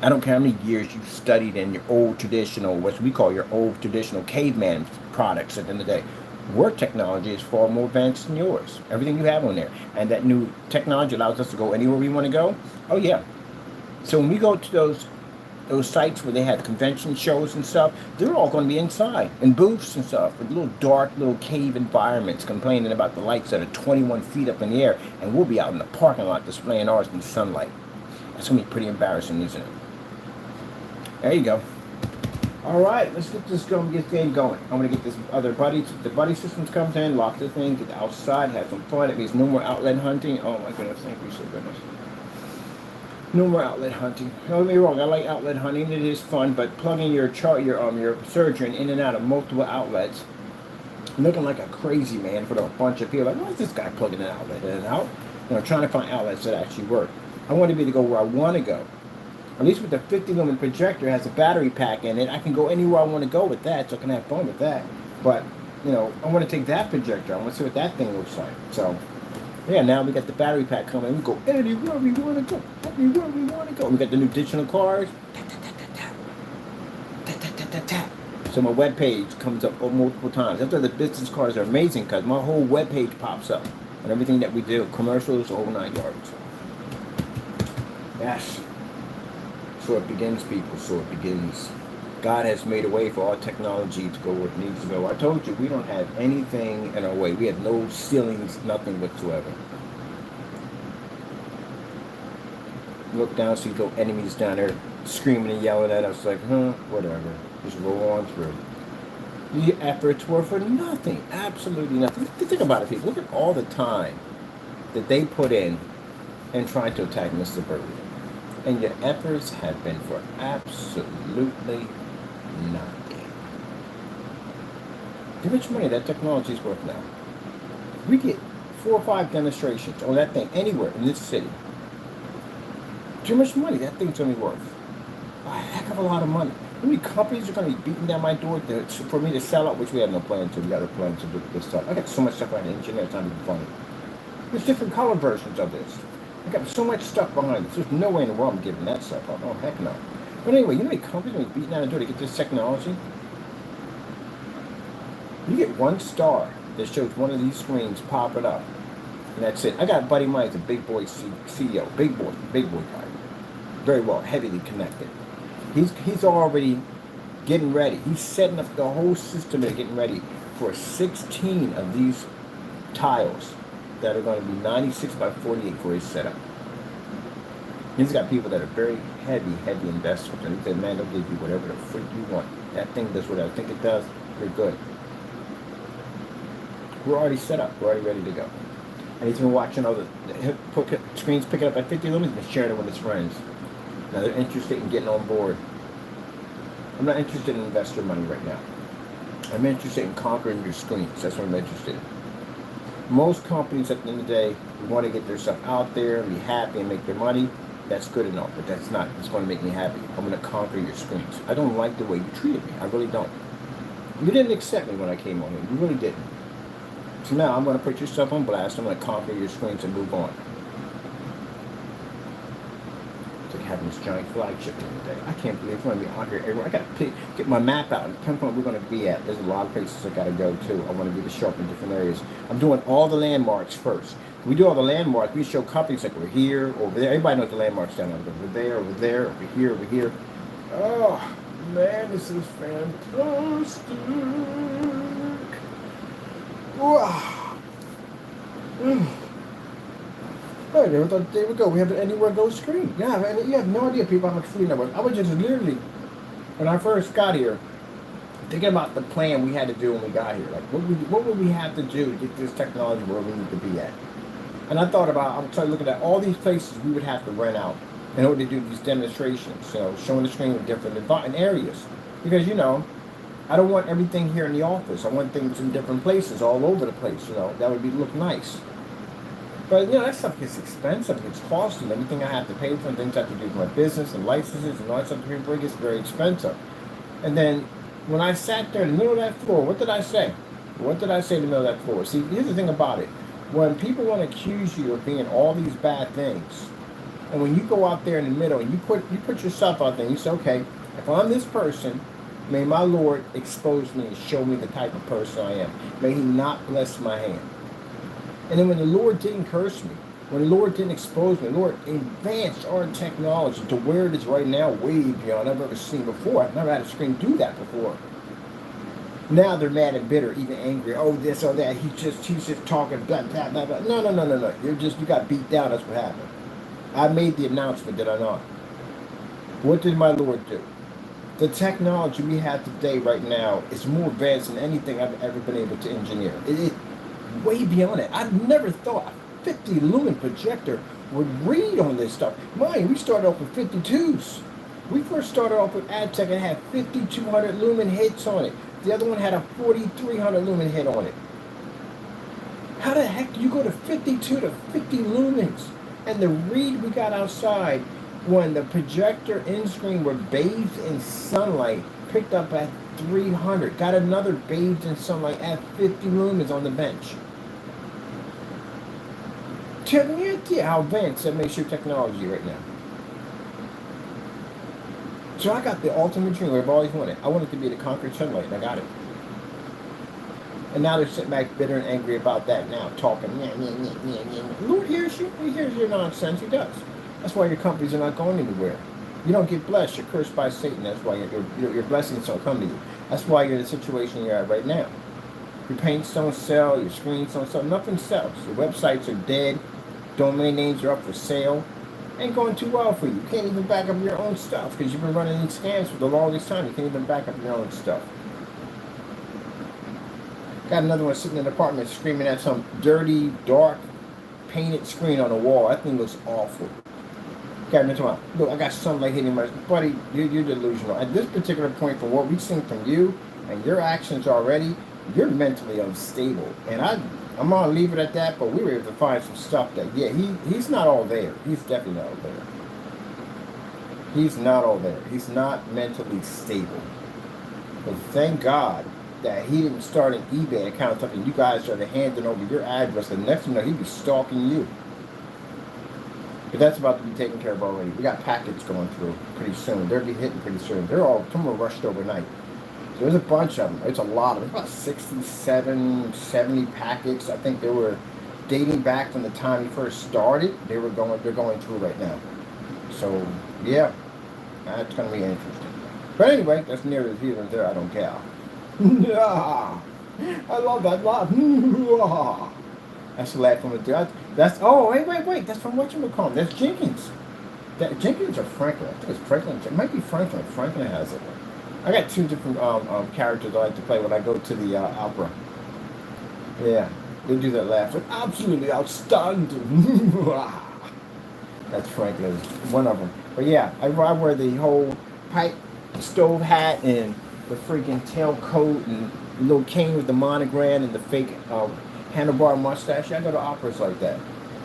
I don't care how many years you've studied in your old traditional, what we call your old traditional caveman products at the end of the day. Work technology is far more advanced than yours. Everything you have on there. And that new technology allows us to go anywhere we want to go. Oh, yeah. So when we go to those sites where they have convention shows and stuff, they're all going to be inside in booths and stuff with little dark little cave environments complaining about the lights that are 21 feet up in the air, and we'll be out in the parking lot displaying ours in the sunlight. That's going to be pretty embarrassing, isn't it? There you go. All right, let's get this going, get this game going. I'm going to get this other the buddy systems comes in, lock the thing, get outside, have some fun. It means no more outlet hunting. Oh my goodness, thank you so goodness. No more outlet hunting. Don't get me wrong, I like outlet hunting. It is fun, but plugging your surgeon in and out of multiple outlets, looking like a crazy man for a bunch of people. Like, why is this guy plugging an outlet in and out? Trying to find outlets that actually work. I want to be able to go where I want to go. At least with the 50 lumen projector, it has a battery pack in it. I can go anywhere I want to go with that, so I can have fun with that. But, I want to take that projector. I want to see what that thing looks like. So, yeah, now we got the battery pack coming. We go anywhere we want to go. Anywhere we want to go. We got the new digital cards. So my web page comes up multiple times. That's why the business cards are amazing, because my whole web page pops up. And everything that we do, commercials, whole 9 yards. Yes. So it begins, people. So it begins. God has made a way for our technology to go where it needs to go. I told you, we don't have anything in our way. We have no ceilings, nothing whatsoever. Look down, see little enemies down there screaming and yelling at us like, whatever. Just roll on through. The efforts were for nothing. Absolutely nothing. Think about it, people. Look at all the time that they put in trying to attack Mr. Birdie. And your efforts have been for absolutely nothing. How much money that technology is worth now? We get 4 or 5 demonstrations on that thing anywhere in this city. Too much money that thing's going to be worth. A heck of a lot of money. How many companies are going to be beating down my door for me to sell out, which we have no plan to. We got a plan to do this stuff. I got so much stuff on the internet, it's not even funny. There's different color versions of this. I got so much stuff behind this. There's no way in the world I'm giving that stuff up. Oh, heck no. But anyway, you know how many companies are beating down the door to get this technology? You get 1 star that shows one of these screens popping up. And that's it. I got a buddy of mine, he's a big boy CEO, big boy guy. Very well, heavily connected. He's already getting ready. He's setting up the whole system and getting ready for 16 of these tiles that are going to be 96 by 48 for his setup. He's got people that are very heavy investors. And he said, man, they'll give you whatever the freak you want. That thing does what I think it does. You're good. We're already set up. We're already ready to go. And he's been watching all the screens picking up at 50 lumens and sharing it with his friends. Now they're interested in getting on board. I'm not interested in investor money right now. I'm interested in conquering your screens. That's what I'm interested in. Most companies at the end of the day want to get their stuff out there and be happy and make their money. That's good enough, but that's not what's going to make me happy. I'm going to conquer your screens. I don't like the way you treated me. I really don't. You didn't accept me when I came on here. You really didn't. So now I'm going to put your stuff on blast. I'm going to conquer your screens and move on. It's like having this giant flagship the other day. I can't believe it's going to be out here everywhere. I got to get my map out and pinpoint where we're going to be at. There's a lot of places I got to go to. I want to get it sharp in different areas. I'm doing all the landmarks first. We do all the landmarks. We show companies like we're here, over there. Everybody knows the landmarks down there. Over there, over here, over here. Oh, man, this is fantastic. Wow. Right, there we go. We have an anywhere go screen. Yeah, and you have no idea, people, how much free that was. I was just literally, when I first got here, thinking about the plan we had to do when we got here. Like, what would we have to do to get this technology where we need to be at? And I thought about, I started looking at all these places we would have to rent out in order to do these demonstrations, showing the screen in different areas. Because, I don't want everything here in the office. I want things in different places, all over the place, that would look nice. But, that stuff gets expensive, it's costly. Everything I have to pay for and things I have to do with my business and licenses and all that stuff gets very expensive. And then, when I sat there in the middle of that floor, what did I say? What did I say in the middle of that floor? See, here's the thing about it. When people want to accuse you of being all these bad things, and when you go out there in the middle and you put yourself out there and you say, okay, if I'm this person, may my Lord expose me and show me the type of person I am. May he not bless my hand. And then when the Lord didn't curse me, when the Lord didn't expose me, the Lord advanced our technology to where it is right now, way beyond I've ever seen before. I've never had a screen do that before. Now they're mad and bitter, even angry. Oh, this or that. He's just talking blah, blah, blah, blah. No. You got beat down. That's what happened. I made the announcement, did I not? What did my Lord do? The technology we have today right now is more advanced than anything I've ever been able to engineer. It way beyond it. I never thought a 50 lumen projector would read on this stuff. Mind, we started off with 52s. We first started off with AdTech and had 5200 lumen hits on it. The other one had a 4300 lumen hit on it. How the heck do you go to 52 to 50 lumens? And the read we got outside when the projector end screen were bathed in sunlight picked up at 300. Got another bathed in sunlight at 50 lumens on the bench. Tell me how advanced that makes your technology right now. So I got the ultimate dream I've always wanted. I wanted to be the conquered sunlight, and I got it. And now they're sitting back bitter and angry about that now, talking, Lord hears you. He hears your nonsense. He does. That's why your companies are not going anywhere. You don't get blessed. You're cursed by Satan. That's why your blessings don't come to you. That's why you're in the situation you're at right now. Your paints don't sell. Your screens don't sell. Nothing sells. Your websites are dead. Domain names are up for sale. Ain't going too well for you. You can't even back up your own stuff because you've been running these scams for the longest time. You can't even back up your own stuff. Got another one sitting in the apartment screaming at some dirty, dark, painted screen on the wall. That thing looks awful. Got me talking about, look, I got sunlight hitting my... Buddy, you're delusional. At this particular point, from what we've seen from you and your actions already, you're mentally unstable. And I'm going to leave it at that, but we were able to find some stuff that, yeah, he's not all there. He's definitely not all there. He's not all there. He's not mentally stable. But thank God that he didn't start an eBay account up and you guys started handing over your address. The next thing you know, he'd be stalking you. But that's about to be taken care of already. We got packets going through pretty soon. They'll be hitting pretty soon. Some are rushed overnight. So there's a bunch of them. It's a lot of them. About 67, 70 packets. I think they were dating back from the time he first started. They're going through right now. So yeah, that's gonna be interesting. But anyway, that's neither here nor there. I don't care. Yeah, I love that laugh. That's the laugh from the That's wait. That's from whatchamacallit. That's Jenkins. That Jenkins or Franklin? I think it's Franklin. It might be Franklin. Franklin has it. I got two different characters I like to play when I go to the opera. Yeah, they do that laugh. It's absolutely outstanding. That's Franklin, one of them. But yeah, I wear the whole pipe stove hat and the freaking tailcoat and the little cane with the monogram and the fake handlebar mustache. I go to operas like that.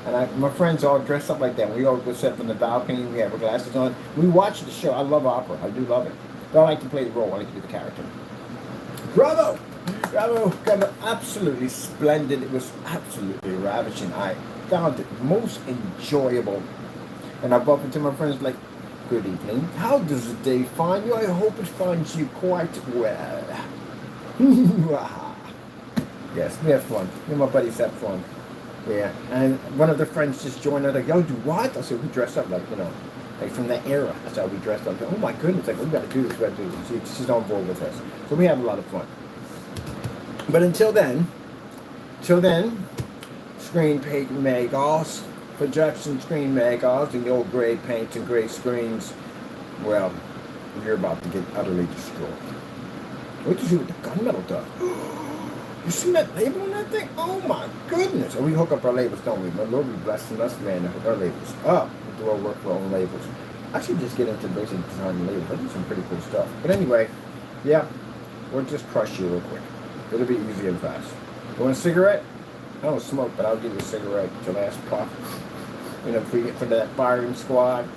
And my friends all dress up like that. We all go sit up on the balcony. We have our glasses on. We watch the show. I love opera. I do love it. But I like to play the role. I like to be the character. Bravo! Bravo! Bravo! Absolutely splendid. It was absolutely ravishing. I found it most enjoyable. And I bump into my friends like, good evening. How does the day find you? I hope it finds you quite well. Yes, we have fun. Me and my buddies have fun. Yeah. And one of their friends just joined us like, yo, do what? I said, we dress up like, like from that era. That's how we dressed up. Oh my goodness, like we gotta do this, we gotta do this. She's on board with us. So we have a lot of fun. But until then, screen paint magos, projection screen magos, and the old gray paints and gray screens, well, you're about to get utterly destroyed. What did you see what the gunmetal does? You see that label on that thing? Oh my goodness. And we hook up our labels, don't we? My Lord be blessing us, man, to hook our labels up. We do our work for our own labels. I should just get into basic design labels. I do some pretty cool stuff. But anyway, yeah, we'll just crush you real quick. It'll be easy and fast. You want a cigarette? I don't smoke, but I'll give you a cigarette to last puff. If we get for that firing squad,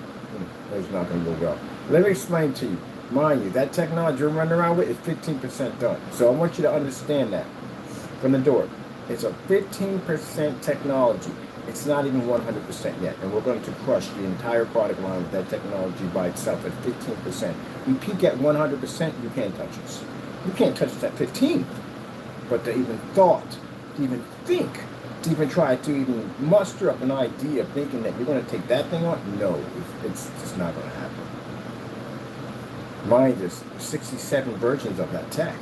it's not going to go well. Let me explain to you. Mind you, that technology you're running around with is 15% done. So I want you to understand that from the door. It's a 15% technology. It's not even 100% yet. And we're going to crush the entire product line with that technology by itself at 15%. We peak at 100%, you can't touch us. You can't touch us at 15. But to even thought, to even think, to even try to even muster up an idea of thinking that you're going to take that thing on, no, it's just not going to happen. Mind, there's 67 versions of that tech.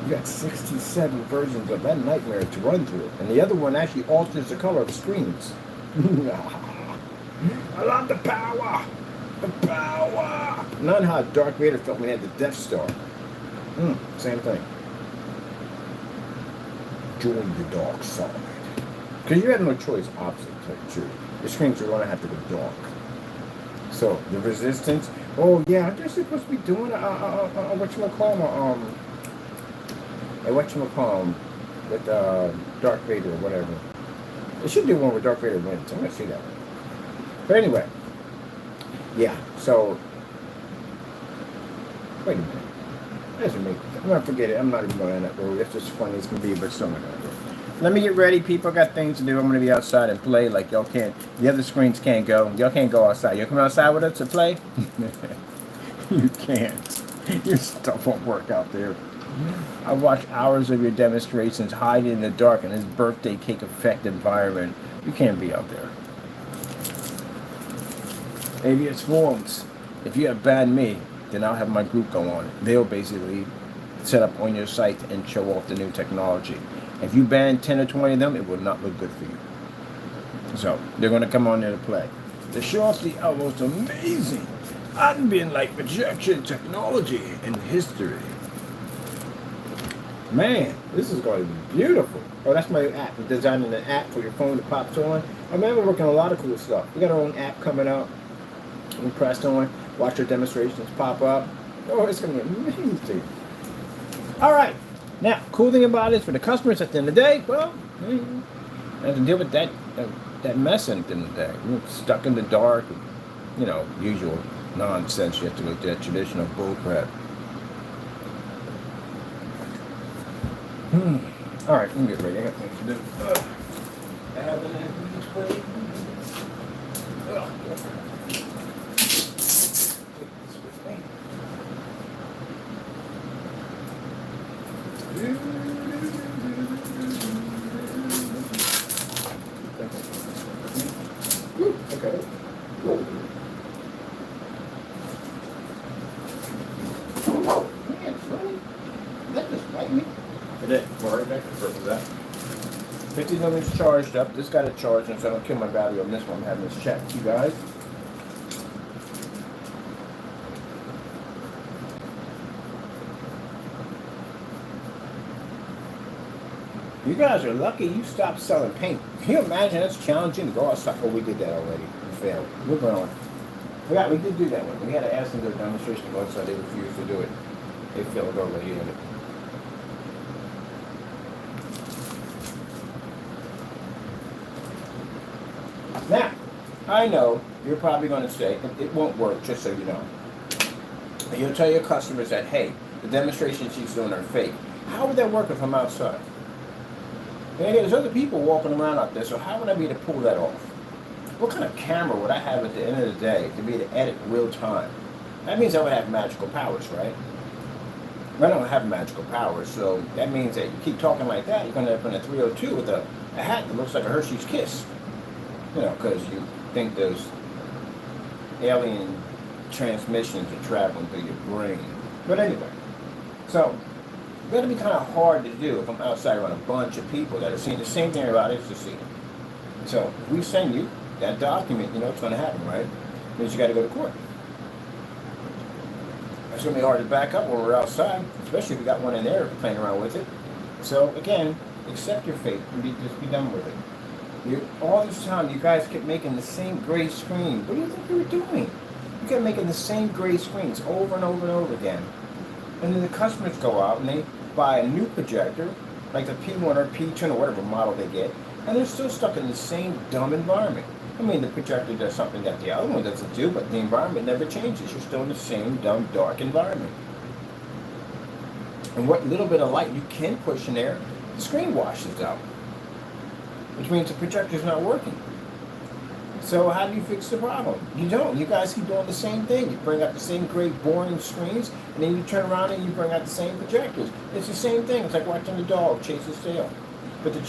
You got 67 versions of that nightmare to run through. And the other one actually alters the color of the screens. I love the power! The power! Not how Darth Vader felt when he had the Death Star. Same thing. Join the dark side. Because you have no choice opposite to tell you the truth. The screens are going to have to go dark. So, the resistance. Oh, yeah, I guess they're supposed to be doing with Darth Vader or whatever. They should do one where Darth Vader wins. I'm going to see that one. But anyway, yeah, so, wait a minute. I'm going to forget it. I'm not even going down that road. It's just funny as can be, but still not going to do it. Let me get ready, people. I got things to do. I'm going to be outside and play like y'all can't. The other screens can't go. Y'all can't go outside. Y'all come outside with us to play? You can't. Your stuff won't work out there. I watched hours of your demonstrations hiding in the dark in this birthday cake effect environment. You can't be out there. Maybe it's forms. If you have banned me, then I'll have my group go on. They'll basically set up on your site and show off the new technology. If you ban 10 or 20 of them, it will not look good for you. So, they're going to come on there to play. To show off the most amazing, unbeen like projection technology in history. Man, this is going to be beautiful. Oh, that's my app. I'm designing an app for your phone that pops on. I remember working on a lot of cool stuff. We got our own app coming out. You press on, watch our demonstrations pop up. Oh, it's going to be amazing. All right. Now, cool thing about it is for the customers at the end of the day, well, you have to deal with that mess at the end of the day. You're stuck in the dark, usual nonsense. You have to go through that traditional bullcrap. All right, let me get ready. I got things to do. I have an empty But it, well, right back to purple that. 50 lumens charged up. This got it charged, and so I don't kill my battery on this one. I'm having this checked, you guys. You guys are lucky you stopped selling paint. Can you imagine it's challenging to go outside? Oh, we did that already. We failed. We're going. We did do that one. We had to ask them to do a demonstration to go outside. They refused to do it. They failed already in it. Now, I know you're probably going to say it won't work, just so you know. You'll tell your customers that, hey, the demonstration she's doing are fake. How would that work if I'm outside? And there's other people walking around out there, so how would I be able to pull that off? What kind of camera would I have at the end of the day to be able to edit real time? That means I would have magical powers, right? I don't have magical powers, so that means that you keep talking like that, you're going to end up in a 302 with a hat that looks like a Hershey's Kiss. You know, because you think those alien transmissions are traveling through your brain. But anyway, so it's going to be kind of hard to do if I'm outside around a bunch of people that are seeing the same thing everybody else is seeing. So if we send you that document, you know what's going to happen, right? It means you got to go to court. It's going to be hard to back up when we're outside, especially if you got one in there playing around with it. So again, accept your fate and just be done with it. All this time, you guys kept making the same gray screen. What do you think you were doing? You kept making the same gray screens over and over and over again. And then the customers go out and they buy a new projector, like the P1 or P2 or whatever model they get, and they're still stuck in the same dumb environment. I mean, the projector does something that the other one doesn't do, but the environment never changes. You're still in the same dumb, dark environment. And what little bit of light you can push in there, the screen washes out. Which means the projector's not working. So how do you fix the problem? You don't. You guys keep doing the same thing. You bring out the same great boring screens, and then you turn around and you bring out the same projectors. It's the same thing. It's like watching the dog chase his tail. But the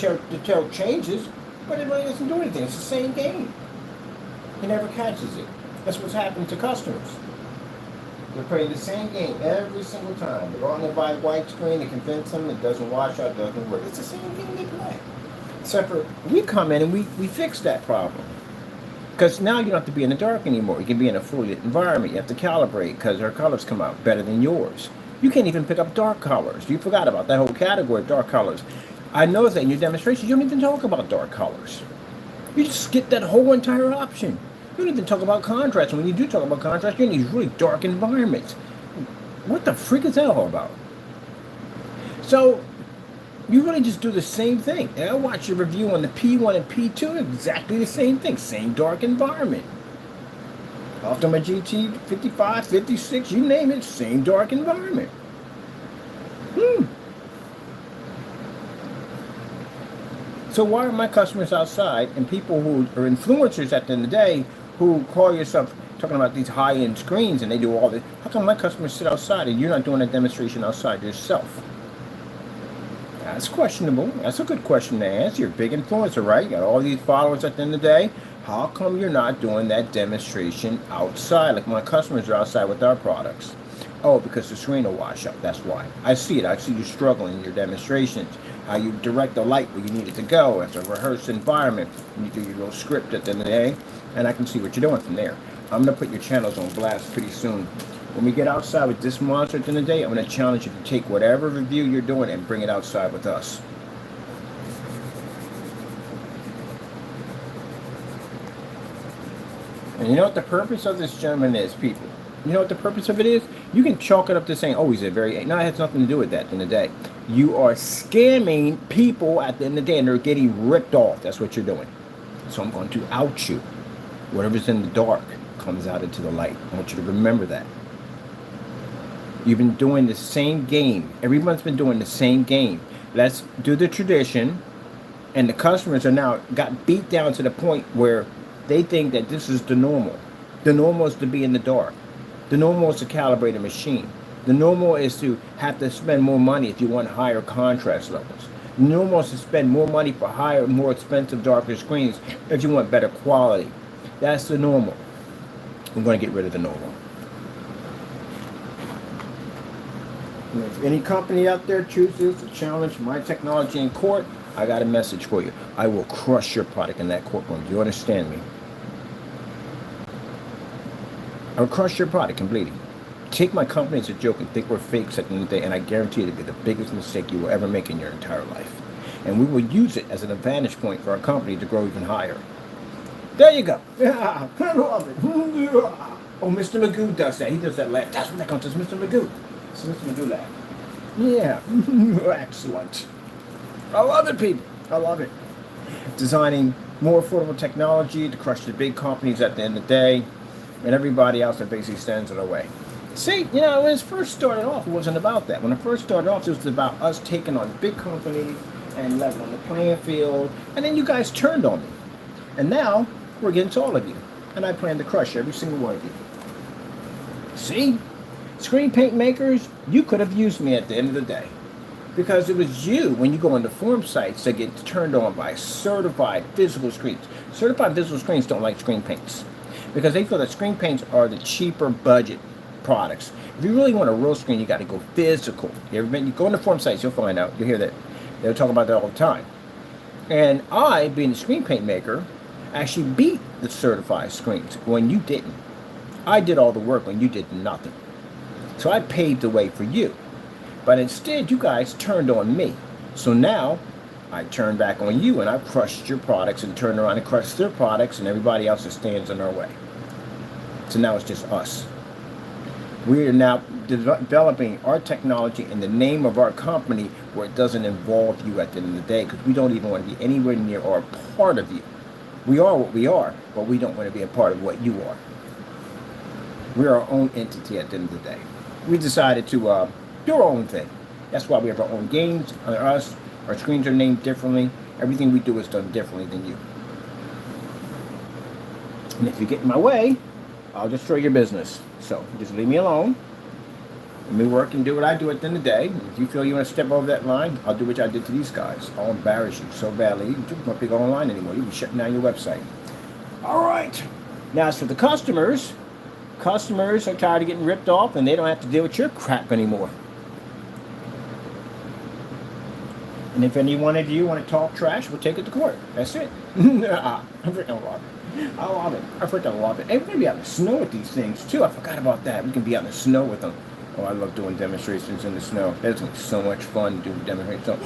tail changes, but it really doesn't do anything. It's the same game. He never catches it. That's what's happened to customers. They're playing the same game every single time. They're on there by a white screen to convince them it doesn't wash out, doesn't work. It's the same game they play. Except for we come in and we fix that problem. Because now you don't have to be in the dark anymore. You can be in a fully lit environment. You have to calibrate because our colors come out better than yours. You can't even pick up dark colors. You forgot about that whole category of dark colors. I noticed that in your demonstrations, you don't even talk about dark colors. You just skip that whole entire option. You don't even talk about contrast. And when you do talk about contrast, you're in these really dark environments. What the freak is that all about? So you really just do the same thing. And I watch your review on the P1 and P2, exactly the same thing, same dark environment. After my GT 55, 56, you name it, same dark environment. So why are my customers outside and people who are influencers at the end of the day who call yourself talking about these high-end screens and they do all this, how come my customers sit outside and you're not doing a demonstration outside yourself? That's questionable. That's a good question to ask. You're a big influencer, right? You got all these followers at the end of the day. How come you're not doing that demonstration outside like my customers are outside with our products? Oh, because the screen will wash up. That's why. I see it. I see you struggling in your demonstrations. How you direct the light where you need it to go. It's a rehearsed environment. And you do your little script at the end of the day. And I can see what you're doing from there. I'm going to put your channels on blast pretty soon. When we get outside with this monster at the end of the day, I'm going to challenge you to take whatever review you're doing and bring it outside with us. And you know what the purpose of this gentleman is, people? You know what the purpose of it is? You can chalk it up to saying, oh, he's a very... No, it has nothing to do with that at the end of the day. You are scamming people at the end of the day, and they're getting ripped off. That's what you're doing. So I'm going to out you. Whatever's in the dark comes out into the light. I want you to remember that. You've been doing the same game. Everyone's been doing the same game. Let's do the tradition. And the customers are now got beat down to the point where they think that this is the normal. The normal is to be in the dark. The normal is to calibrate a machine. The normal is to have to spend more money if you want higher contrast levels. The normal is to spend more money for higher, more expensive, darker screens if you want better quality. That's the normal. I'm going to get rid of the normal. And if any company out there chooses to challenge my technology in court, I got a message for you. I will crush your product in that courtroom. Do you understand me? I will crush your product completely. Take my company as a joke and think we're fakes at the end of the day, and I guarantee you it'll be the biggest mistake you will ever make in your entire life. And we will use it as an advantage point for our company to grow even higher. There you go. Yeah, I love it. Oh, Mr. Magoo does that. He does that laugh. That's what that comes as Mr. Magoo. It's Mr. Magoo laugh. Yeah, excellent. I love it, people. I love it. Designing more affordable technology to crush the big companies at the end of the day, and everybody else that basically stands in our way. See, when it first started off, it wasn't about that. When it first started off, it was about us taking on big companies and leveling the playing field, and then you guys turned on me. And now, we're against all of you. And I plan to crush every single one of you. See? Screen paint makers, you could have used me at the end of the day. Because it was you, when you go into form sites, that get turned on by certified physical screens. Certified physical screens don't like screen paints. Because they feel that screen paints are the cheaper budget products. If you really want a real screen, you got to go physical. You go into form sites, you'll find out. You'll hear that. They'll talk about that all the time. And I, being a screen paint maker, actually beat the certified screens when you didn't. I did all the work when you did nothing. So I paved the way for you. But instead, you guys turned on me. So now, I turned back on you and I crushed your products and turned around and crushed their products and everybody else that stands in our way. So now it's just us. We are now developing our technology in the name of our company where it doesn't involve you at the end of the day, because we don't even want to be anywhere near or a part of you. We are what we are, but we don't want to be a part of what you are. We're our own entity at the end of the day. We decided to do our own thing. That's why we have our own games. Our screens are named differently. Everything we do is done differently than you. And if you get in my way, I'll destroy your business. So just leave me alone. Let me work and do what I do at the end of the day. If you feel you want to step over that line, I'll do what I did to these guys. I'll embarrass you so badly, you won't be going online anymore. You'll be shutting down your website. All right. Now, as for the customers are tired of getting ripped off, and they don't have to deal with your crap anymore. And if any one of you want to talk trash, we'll take it to court. That's it. I freaking love it. I love it. I freaking love it. Hey, we're going to be out in the snow with these things, too. I forgot about that. We can be out in the snow with them. Oh, I love doing demonstrations in the snow. That's like so much fun to do demonstrations. So,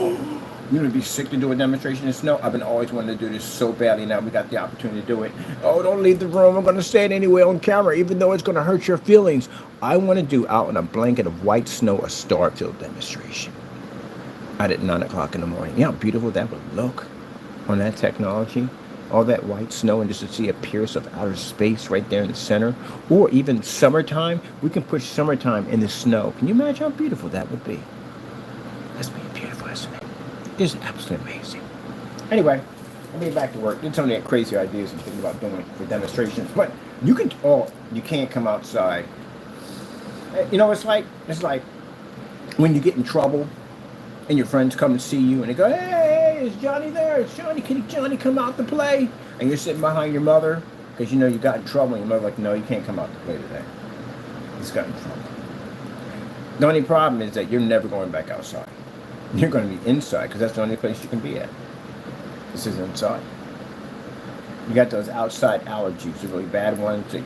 you would be sick to do a demonstration in the snow? I've been always wanting to do this so badly. Now we got the opportunity to do it. Oh, don't leave the room. I'm going to say it anyway on camera, even though it's going to hurt your feelings. I want to do out in a blanket of white snow a Starfield demonstration. Out at 9 o'clock in the morning. You know how beautiful that would look on that technology? All that white snow, and just to see a pierce of outer space right there in the center. Or even summertime. We can push summertime in the snow. Can you imagine how beautiful that would be? That's beautiful, isn't it? It's absolutely amazing. Anyway, I'll be back to work. There's so many crazy ideas I'm thinking about doing for demonstrations. But you can't come outside. It's like when you get in trouble and your friends come and see you and they go, hey, is Johnny there? Is Johnny? Can Johnny come out to play? And you're sitting behind your mother because you know you got in trouble, and your mother's like, no, you can't come out to play today. He's got in trouble. The only problem is that you're never going back outside. You're going to be inside because that's the only place you can be at. This is inside. You got those outside allergies, the really bad ones. That,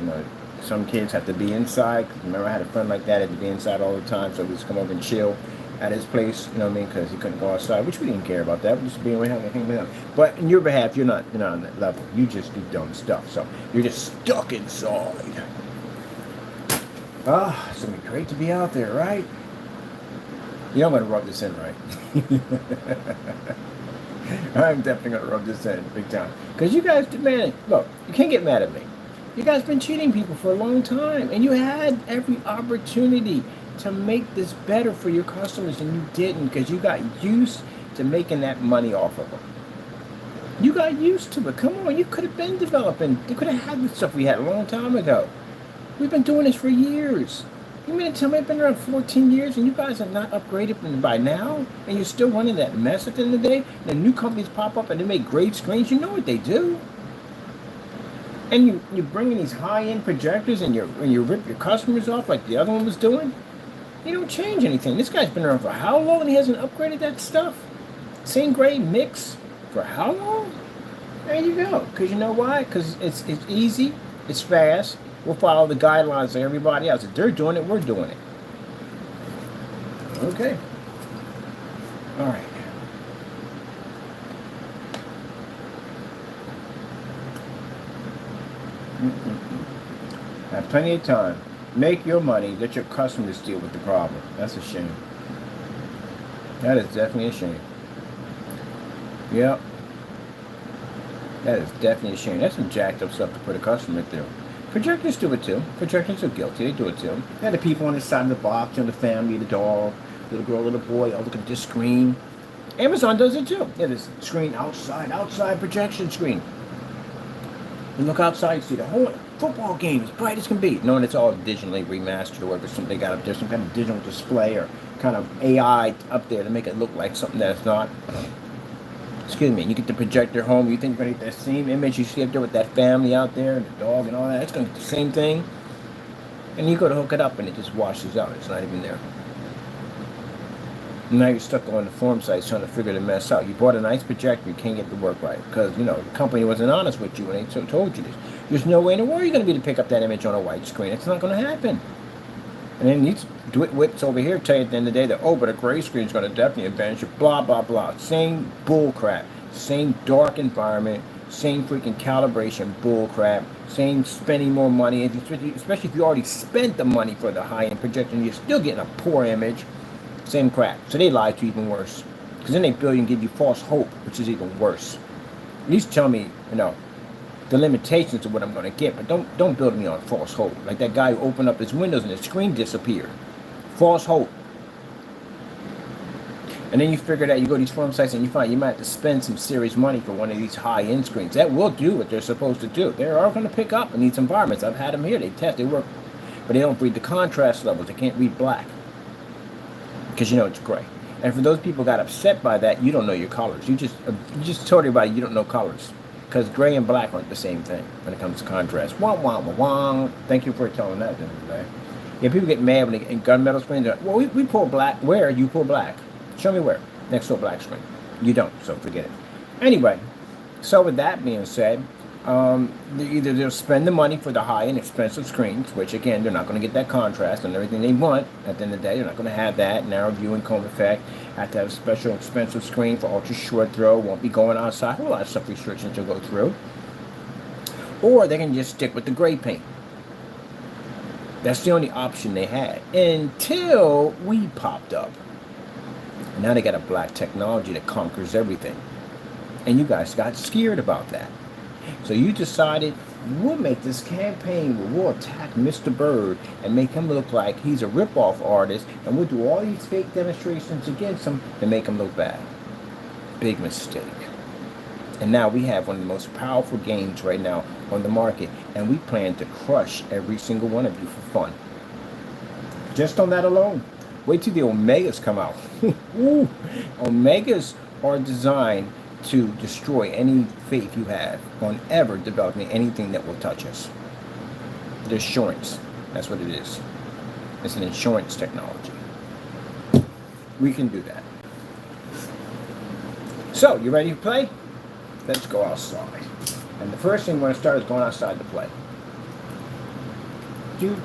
some kids have to be inside. Remember, I had a friend like that, had to be inside all the time, so we just come over and chill at his place, you know what I mean, because he couldn't go outside, which we didn't care about that. We just being around and hanging with him. But in your behalf, you're not on that level. You just do dumb stuff, so you're just stuck inside. It's going to be great to be out there, right? You know I'm going to rub this in, right? I'm definitely going to rub this in big time. Because you guys, man, look, you can't get mad at me. You guys been cheating people for a long time, and you had every opportunity to make this better for your customers, and you didn't because you got used to making that money off of them. You got used to it. Come on, you could have been developing. You could have had the stuff we had a long time ago. We've been doing this for years. You mean to tell me I've been around 14 years and you guys are not upgraded by now? And you're still running that mess at the end of the day? And new companies pop up and they make great screens. You know what they do. And you bring in these high-end projectors and you rip your customers off like the other one was doing? He don't change anything. This guy's been around for how long and he hasn't upgraded that stuff? Same grade mix for how long? There you go. Because you know why? Because it's easy, it's fast. We'll follow the guidelines of everybody else. If they're doing it, we're doing it. Okay. All right. Have plenty of time. Make your money. Let your customers deal with the problem. That's a shame. That is definitely a shame. Yep. That is definitely a shame. That's some jacked up stuff to put a customer through. Projectors do it too. Projectors are guilty. They do it too. Yeah, the people on the side of the box, the family, the dog, little girl, little boy, oh, look at this screen. Amazon does it too. Yeah, this screen outside projection screen. And look outside, you see the whole football game as bright as can be. Knowing it's all digitally remastered or whatever, something they got up there, some kind of digital display or kind of AI up there to make it look like something that's not. Excuse me, you get the projector home, you think you're going to get that same image you see up there with that family out there, the dog and all that, it's going to be the same thing. And you go to hook it up and it just washes out, it's not even there. And now you're stuck on the forum sites trying to figure the mess out. You bought a nice projector, you can't get the work right because, the company wasn't honest with you when they told you this. There's no way in the world you're going to be able to pick up that image on a white screen. It's not going to happen. And then these whips over here tell you at the end of the day that, oh, but a gray screen is going to definitely advance you, blah, blah, blah. Same bull crap. Same dark environment. Same freaking calibration bull crap. Same spending more money. Especially if you already spent the money for the high-end projector and you're still getting a poor image. Same crap. So they lie to you even worse. Because then they bill you and give you false hope, which is even worse. At least tell me, the limitations of what I'm going to get, but don't build me on false hope. Like that guy who opened up his windows and his screen disappeared. False hope. And then you figure that you go to these forum sites and you find you might have to spend some serious money for one of these high-end screens. That will do what they're supposed to do. They are going to pick up in these environments. I've had them here. They test, they work, but they don't read the contrast levels. They can't read black because it's gray. And for those people who got upset by that, you don't know your colors. You just told everybody you don't know colors. Because gray and black aren't the same thing when it comes to contrast. Wah, wah, wah, wah. Thank you for telling that, today. Yeah, people get mad when they in gunmetal screens. Like, well, we pull black. Where you pull black? Show me where. Next to a black screen. You don't, so forget it. Anyway, so with that being said, either they'll spend the money for the high and expensive screens, which again, they're not going to get that contrast and everything they want. At the end of the day, they're not going to have that narrow view and cone effect. Have to have a special expensive screen for ultra short throw. Won't be going outside. A lot of stuff restrictions to go through. Or they can just stick with the gray paint. That's the only option they had until we popped up. And now they got a black technology that conquers everything. And you guys got scared about that. So you decided, we'll make this campaign where we'll attack Mr. Bird and make him look like he's a rip-off artist, and we'll do all these fake demonstrations against him to make him look bad. Big mistake. And now we have one of the most powerful games right now on the market, and we plan to crush every single one of you for fun. Just on that alone. Wait till the Omegas come out. Ooh. Omegas are designed to destroy any faith you have on ever developing anything that will touch us. The insurance, that's what it is. It's an insurance technology. We can do that. So, you ready to play? Let's go outside. And the first thing we're going to start is going outside to play. Do.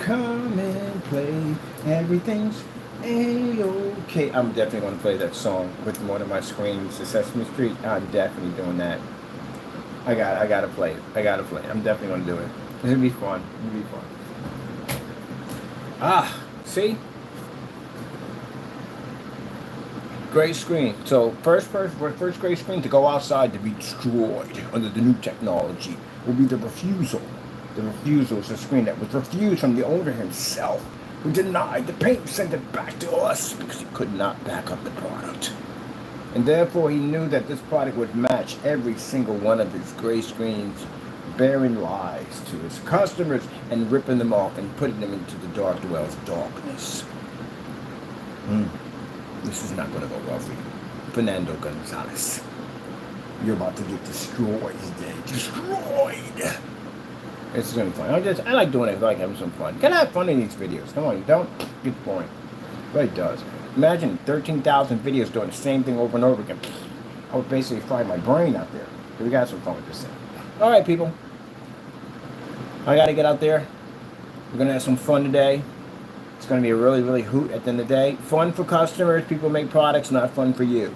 Come and play. Everything's A-okay. I'm definitely going to play that song with one of my screens, the Sesame Street. I'm definitely doing that. I gotta play it. I'm definitely going to do it. It'll be fun. See? Gray screen. So first gray screen to go outside to be destroyed under the new technology will be the refusal. The refusal is a screen that was refused from the owner himself, who denied the paint and sent it back to us because he could not back up the product. And therefore he knew that this product would match every single one of his gray screens, bearing lies to his customers and ripping them off and putting them into the dark wells of darkness. This is not going to go well for you. Fernando Gonzalez. You're about to get destroyed today. Destroyed! It's gonna be fun. I like doing it. I like having some fun. Gotta have fun in these videos. Come on, you don't? It gets boring. It really does. Imagine 13,000 videos doing the same thing over and over again. I would basically fry my brain out there. So we got some fun with this thing. All right, people. I gotta get out there. We're gonna have some fun today. It's gonna be a really, really hoot at the end of the day. Fun for customers. People make products, not fun for you.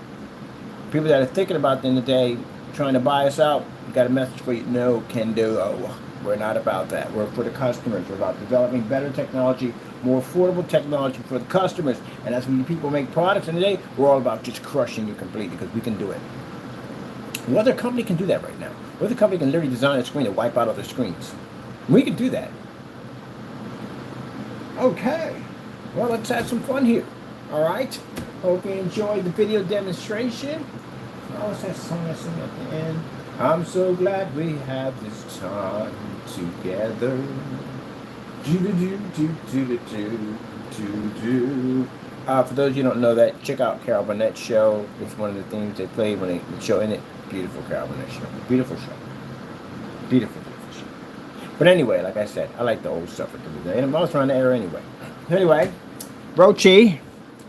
People that are thinking about the end of the day, trying to buy us out, we got a message for you. No, can do. Oh, we're not about that. We're for the customers. We're about developing better technology, more affordable technology for the customers. And as when people make products in the day, we're all about just crushing you completely because we can do it. What other company can do that right now? What other company can literally design a screen and wipe out other screens? We can do that. Okay. Well, let's have some fun here. All right. Hope you enjoyed the video demonstration. Oh, what's that song I sing at the end? I'm so glad we have this time together. For those of you who don't know that, check out Carol Burnett's show. It's one of the themes they play when they show in it. Beautiful Carol Burnett show. Beautiful show. Beautiful, beautiful show. But anyway, like I said, I like the old stuff at the day. And I was around the era anyway. Anyway, Rochi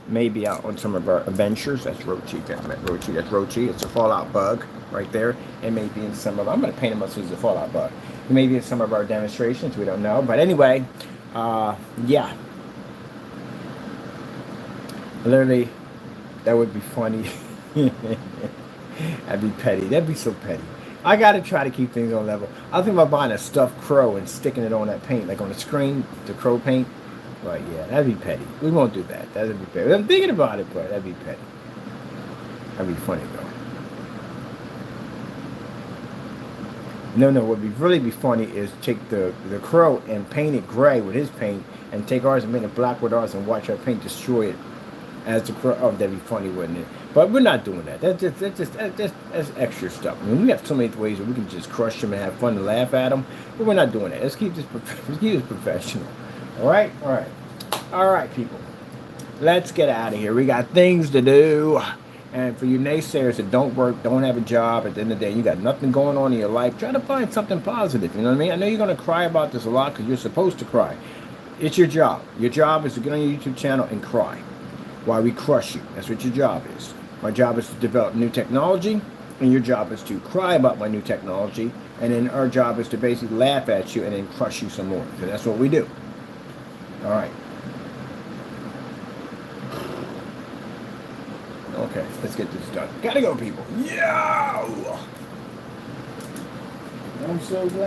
may be out on some of our adventures. That's Rochi. That's Rochi. That's Rochi. It's a Fallout bug right there. It may be in some of. I'm going to paint him up as a Fallout bug. It may be in some of our demonstrations. We don't know. But anyway, yeah. Literally, that would be funny. That'd be petty. That'd be so petty. I got to try to keep things on level. I think about buying a stuffed crow and sticking it on that paint, like on the screen, the crow paint. But yeah, that'd be petty. We won't do that. That'd be petty. I'm thinking about it, but that'd be petty. That'd be funny though. No. What would really be funny is take the crow and paint it gray with his paint, and take ours and paint it black with ours, and watch our paint destroy it as the crow. Oh, that'd be funny, wouldn't it? But we're not doing that. That's extra stuff. I mean, we have so many ways that we can just crush them and have fun and laugh at them, but we're not doing that. Let's keep this professional. All right, people. Let's get out of here. We got things to do. And for you naysayers that don't work, don't have a job, at the end of the day, you got nothing going on in your life, try to find something positive. You know what I mean? I know you're going to cry about this a lot because you're supposed to cry. It's your job. Your job is to get on your YouTube channel and cry while we crush you. That's what your job is. My job is to develop new technology, and your job is to cry about my new technology, and then our job is to basically laugh at you and then crush you some more. So that's what we do. All right. Okay, let's get this done. Gotta go, people. Yeah! I'm so glad.